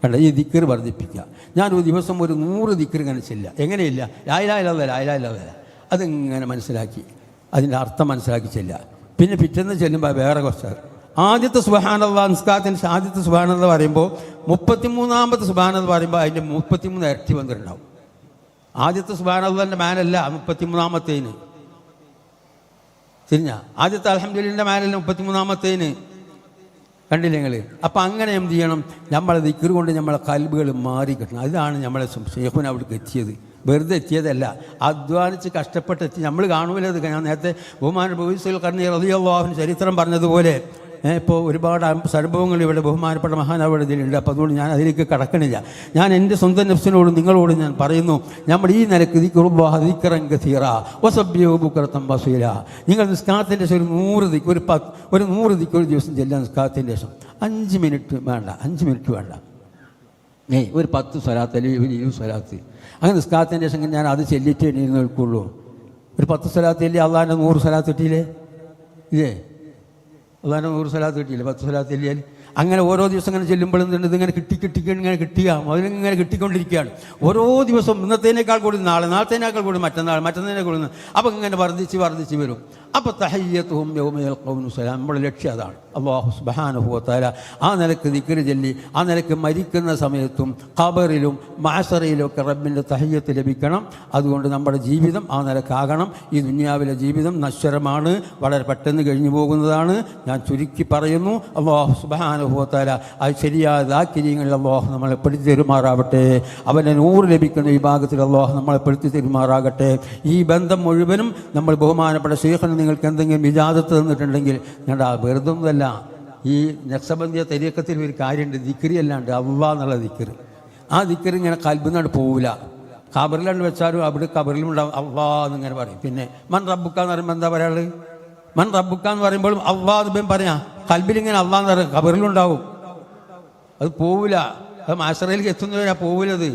കണ്ട, ഈ ദിക്ർ വർദ്ധിപ്പിക്കുക. ഞാനൊരു ദിവസം ഒരു 100 ദിക്ർ ഇങ്ങനെ ചെല്ല. എങ്ങനെയില്ല, ലാ ഇലാഹ ഇല്ലല്ലാഹ് അതിങ്ങനെ മനസ്സിലാക്കി, അതിൻ്റെ അർത്ഥം മനസ്സിലാക്കി ചെല്ല. പിന്നെ പിറ്റേന്ന് ചെല്ലുമ്പോൾ വേറെ കുറച്ച് ആദ്യത്തെ സുബ്ഹാനല്ലാഹ്, നിസ്കാരത്തിൻ്റെ ആദ്യത്തെ സുബ്ഹാനല്ലാഹ് പറയുമ്പോൾ 33ാമത്തെ സുബ്ഹാനല്ലാഹ് പറയുമ്പോൾ അതിൻ്റെ 33 ഇരട്ടി വന്നിട്ടുണ്ടാവും. ആദ്യത്തെ സുബ്ഹാനല്ലാഹിൻ്റെ മാനല്ല 33ാമത്തേന് തിരിഞ്ഞ, ആദ്യത്തെ അൽഹംദുലില്ലാഹിൻ്റെ മാനല്ല 33ാമത്തേന്. കണ്ടില്ലേ നിങ്ങൾ? അപ്പം അങ്ങനെ എന്ത് ചെയ്യണം? നമ്മളെ ദിക്ർ കൊണ്ട് നമ്മളെ കൽബുകൾ മാറി കിട്ടണം. അതാണ് നമ്മളെ ശൈഖുന അവിടേക്ക് എത്തിയത്. വെറുതെ എത്തിയതല്ല, അധ്വാനിച്ച് കഷ്ടപ്പെട്ടെത്തി. നമ്മൾ കാണൂലത്. ഞാൻ നേരത്തെ ബഹുമാനപ്പെട്ട ഉവൈസുൽ ഖർനി റളിയല്ലാഹു അൻഹു ചരിത്രം പറഞ്ഞതുപോലെ ഇപ്പോൾ ഒരുപാട് സംഭവങ്ങൾ ഇവിടെ ബഹുമാനപ്പെട്ട മഹാനവരുടെ ഇതിലുണ്ട്. അപ്പോൾ അതുകൊണ്ട് ഞാൻ അതിലേക്ക് കടക്കണില്ല. ഞാൻ എൻ്റെ സ്വന്തം നഫ്സിനോട് നിങ്ങളോട് ഞാൻ പറയുന്നു, നമ്മൾ ഈ നിലക്ക് ദിക്റുല്ലാഹ ദിക്റൻ കസീറാ വസബ്ബിഹു ബുക്റതൻ വസീലാ. നിങ്ങൾ നിസ്കാരത്തിൻ്റെ ശേഷം ഒരു 100 ദിക്ർ ഒരു ദിവസം ചെല്ലാൻ. നിസ്കാരത്തിൻ്റെ ശേഷം 5 മിനിറ്റ് വേണ്ട, 5 മിനിറ്റ് വേണ്ട, ഒരു 10 സ്വലാത്ത് അല്ലെങ്കിൽ ഒരു 20 സ്വലാത്ത്. അങ്ങനെ നിസ്കാരത്തിൻ്റെ ശേഷം ഞാൻ അത് ചെല്ലിയിട്ട് എണീറ്റ് നിൽക്കുള്ളൂ. ഒരു 10 സ്വലാത്ത് ചെല്ലി അള്ളാഹിൻ്റെ 100 സ്വലാത്ത് കിട്ടിയില്ലേ? ഇല്ലേ? അള്ളാഹിൻ്റെ 100 സ്വലാത്ത് കിട്ടിയില്ലേ? 10 സ്വലാത്ത് ചെല്ലിയാൽ. അങ്ങനെ ഓരോ ദിവസം ഇങ്ങനെ ചെല്ലുമ്പോഴും ഇതിങ്ങനെ ഇങ്ങനെ കിട്ടുക, അതിലിങ്ങനെ കിട്ടിക്കൊണ്ടിരിക്കുകയാണ്. ഓരോ ദിവസം ഇന്നത്തേനേക്കാൾ കൂടുതൽ നാളെ, നാളത്തേനേക്കാൾ കൂടുതൽ മറ്റന്നേക്കാൾ കൂടുതൽ. അപ്പം ഇങ്ങനെ വർദ്ധിച്ച് വരും. അപ്പോൾ തഹയ്യത്തുഹും യൗമ യൽഖൗന സലാം. നമ്മുടെ ലക്ഷ്യം അതാണ്. അല്ലാഹു സുബ്ഹാനഹു വ തആല ആ നിലക്ക് ദിക്ർ ചൊല്ലി, ആ നിലക്ക് മരിക്കുന്ന സമയത്തും ഖബറിലും മഅ്ശറിലും ഒക്കെ റബ്ബിൻ്റെ തഹയ്യത്ത് ലഭിക്കണം. അതുകൊണ്ട് നമ്മുടെ ജീവിതം ആ നിലക്കാകണം. ഈ ദുനിയാവിലെ ജീവിതം നശ്വരമാണ്, വളരെ പെട്ടെന്ന് കഴിഞ്ഞു പോകുന്നതാണ്. ഞാൻ ചുരുക്കി പറയുന്നു. അല്ലാഹു സുബ്ഹാനഹു വ തആല അത് ശരിയായ ദാക്കിര്യങ്ങളിൽ അല്ലാഹു നമ്മളെ പെടുത്തി തരുമാറാവട്ടെ. അവൻ്റെ നൂറ് ലഭിക്കുന്ന ഈ ഭാഗത്തിൽ അല്ലാഹു നമ്മളെ പെടുത്തി തരുമാറാകട്ടെ. ഈ ബന്ധം മുഴുവനും നമ്മൾ ബഹുമാനപ്പെട്ട ശൈഖുന നിങ്ങൾക്ക് എന്തെങ്കിലും വിജാതത്ത് തന്നിട്ടുണ്ടെങ്കിൽ ഞങ്ങളുടെ വെറുതൊന്നുമല്ല. ഈ നക്സബന്ധിയ തരീക്കത്തിൽ ഒരു കാര്യമുണ്ട്, ദിക്രി അല്ലാണ്ട് അള്ളാഹ് എന്നുള്ള ദിക്രി. ആ ദിക്രി ഇങ്ങനെ കൽബിന്നാണ്ട് പോവില്ല. ഖബറിലാണ്ട് വെച്ചാലും അവിടെ ഖബറിലും ഉണ്ടാവും അള്ളാഹ് എന്നിങ്ങനെ പറയും. പിന്നെ മൻ റബ്ബുക്ക എന്ന് പറയുമ്പോൾ എന്താ പറയാള്? മൻ റബ്ബുക്ക എന്ന് പറയുമ്പോഴും അള്ളാഹ് എന്ന് പറയാം. കൽബിലിങ്ങനെ അള്ളാഹ് എന്ന് പറയും, ഖബറിലുണ്ടാവും. അത് പോവില്ല. അത് മാഷറയിലേക്ക് എത്തുന്നവരാ പോവില്ലത്.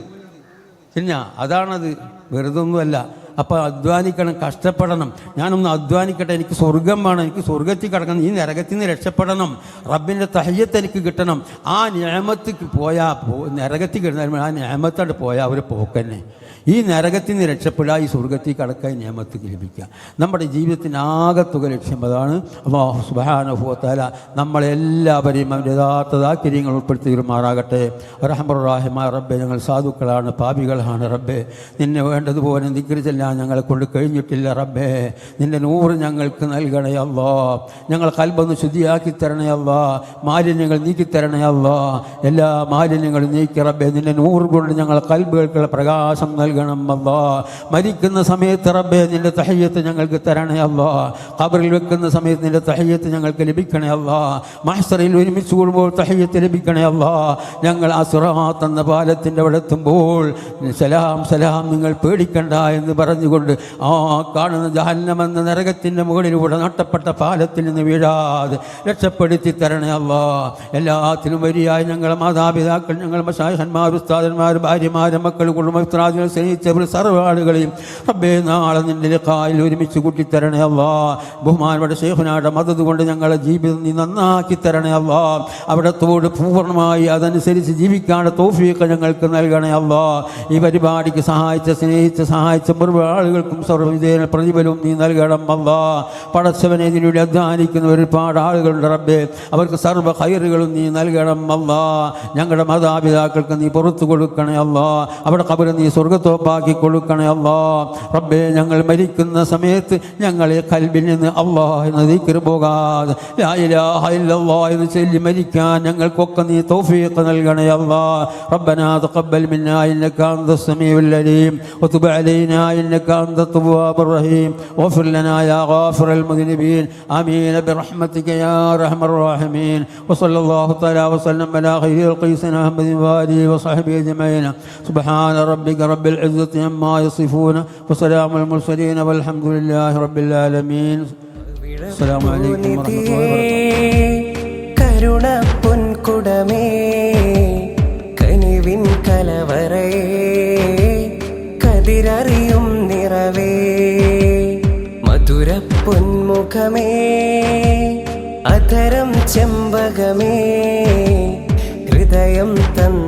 പിന്നെ അതാണത്, വെറുതൊന്നുമല്ല. അപ്പോൾ അധ്വാനിക്കണം, കഷ്ടപ്പെടണം. ഞാനൊന്ന് അധ്വാനിക്കട്ടെ, എനിക്ക് സ്വർഗം വേണം, എനിക്ക് സ്വർഗത്തിൽ കിടക്കണം, ഈ നരകത്തിൽ നിന്ന് രക്ഷപ്പെടണം, റബ്ബിൻ്റെ തഹയ്യത്ത് എനിക്ക് കിട്ടണം. ആ നിഅമത്ത് പോയാൽ നരകത്തിൽ കിടന്നാൽ ആ നിഅമത്തോട് പോയാൽ അവർ പോക്കന്നെ. ഈ നരകത്തിൽ നിന്ന് രക്ഷപ്പെടുക, ഈ സ്വർഗത്തിൽ കടക്കാൻ നിയമത്ത് ലഭിക്കുക. നമ്മുടെ ജീവിതത്തിന് ആകത്തുക ലക്ഷ്യം അതാണ്. അല്ലാഹു സുബ്ഹാനഹു വ തആല നമ്മളെല്ലാവരെയും അവൻ്റെ യഥാർത്ഥ താല്പര്യങ്ങൾ ഉൾപ്പെടുത്തി തീരുമാറാകട്ടെ. റഹ്മാൻ റഹീമായ റബ്ബേ, ഞങ്ങൾ സാധുക്കളാണ്, പാപികളാണ് റബ്ബേ. നിന്നെ വേണ്ടതുപോലെ ദിക്ർ ചെല്ലാൻ ഞങ്ങളെ കൊണ്ട് കഴിഞ്ഞിട്ടില്ല റബ്ബേ. നിൻ്റെ നൂറ് ഞങ്ങൾക്ക് നൽകണേ അല്ലാ. ഞങ്ങൾ ഖൽബൊന്ന് ശുദ്ധിയാക്കി തരണേ അല്ലാ. മാലിന്യങ്ങൾ നീക്കിത്തരണേ അല്ലാ. എല്ലാ മാലിന്യങ്ങളും നീക്കി റബ്ബേ, നിൻ്റെ നൂറ് കൊണ്ട് ഞങ്ങൾ ഖൽബുകൾക്കുള്ള പ്രകാശം നൽകണം അല്ലാ. മരിക്കുന്ന സമയത്ത് റബ്ബേ നിൻ്റെ തഹയ്യത്ത് ഞങ്ങൾക്ക് തരണേ അല്ലാ. ഖബറിൽ വെക്കുന്ന സമയത്ത് നിൻ്റെ തഹയ്യത്ത് ഞങ്ങൾക്ക് ലഭിക്കണേ അല്ലാ. മഹ്ശറിൽ ഒരുമിച്ച് കൂടുമ്പോൾ തഹയ്യത്ത് ലഭിക്കണേ അല്ലാ. ഞങ്ങൾ ആ സിറാത്ത് എന്ന പാലത്തിൻ്റെ അവിടെ എത്തുമ്പോൾ സലാം സലാം, നിങ്ങൾ പേടിക്കണ്ട എന്ന് പറഞ്ഞുകൊണ്ട് ആ കാണുന്ന ജഹന്നം എന്ന നരകത്തിൻ്റെ മുകളിലൂടെ നട്ടപ്പെട്ട പാലത്തിൽ നിന്ന് വീഴാതെ രക്ഷപ്പെടുത്തി തരണേ അല്ലാ. എല്ലാത്തിനും വരിയായി ഞങ്ങളെ മാതാപിതാക്കൾ, ഞങ്ങളുടെ മശായിഖന്മാർ, ഉസ്താദന്മാർ, ഭാര്യമാരും, മക്കൾ, കുടുംബത്തിൽ സ്നേഹിച്ചവർ സർവ്വ ആളുകളെയും റബ്ബേ നാളെ നിന്റെ ലിഖായിൽ ഒരുമിച്ച് കൂട്ടിത്തരണേ അല്ലാ. ബഹുമാനപ്പെട്ട ശൈഖുനായുടെ മദദ് കൊണ്ട് ഞങ്ങളുടെ ജീവിതം നീ നന്നാക്കി തരണേ അല്ലാ. അവിടത്തോട് പൂർണ്ണമായി അതനുസരിച്ച് ജീവിക്കാനുള്ള തൗഫീഖ് ഞങ്ങൾക്ക് നൽകണേ അല്ലാ. ഈ പരിപാടിക്ക് സഹായിച്ച മുഴുവൻ ആളുകൾക്കും സർവ്വവിധേന പ്രതിഫലവും നീ നൽകണം അല്ലാ. പടച്ചവനെ ഇതിലൂടെ അധ്വാനിക്കുന്ന ഒരുപാട് ആളുകളുടെ റബ്ബേ, അവർക്ക് സർവ്വ ഖൈറുകളും നീ നൽകണം അല്ലാ. ഞങ്ങളുടെ മാതാപിതാക്കൾക്ക് നീ പുറത്തു കൊടുക്കണേ അല്ലാ. അവിടെ ഖബർ നീ സ്വർഗ്ഗത്തോപ്പാക്കി കൊടുക്കണേ അല്ലാ. റബ്ബേ, ഞങ്ങൾ മരിക്കുന്ന സമയത്ത് ഞങ്ങളെ ഖൽബിൽ നിന്ന് അല്ലാഹ് എന്ന ദിക്ർ പോകാതെ ലാ ഇലാഹ ഇല്ലല്ലാഹ് എന്ന് ചൊല്ലി മരിക്കാൻ ഞങ്ങൾക്കൊക്കെ നീ തൗഫീഖ് നൽകണേ അല്ലാ. റബ്ബനാ തഖബ്ബൽ മിന്നാ ഇന്നക അൻതസ് സമീഉൽ അലീം വതുബ് അലൈനാ ഇന്നക അൻതത് തവ്വാബുർ റഹീം വഗ്ഫിർ ലനാ യാ ഗാഫിറൽ മുദ്നിബീൻ ആമീൻ ബിറഹ്മതിക യാ അർഹമർ റഹീമീൻ വസല്ലല്ലാഹു തആല വസല്ലം അലാ ഖൈറിൽ ഖൈസിനാ മുഹമ്മദിൻ വആലിഹി വസഹ്ബിഹി അജ്മഈൻ സുബ്ഹാന റബ്ബിക റബ്ബിൽ ഇസ്സത്തി അമ്മാ യസിഫൂൻ വസലാമുൽ മുർസലീൻ വൽഹംദുലില്ലാഹി റബ്ബിൽ ആലമീൻ. അസ്സലാമു അലൈക്കും വറഹ്മത്തുള്ളാഹി വബറകാതുഹു. കരുണ പൊൻകുടമേ, കനിവിൻ കലവറയേ, കതിരറിയും നിറവേ, മധുര പൊന്മുഖമേ, അധരം ചെമ്പകമേ, ഹൃദയം തന്ന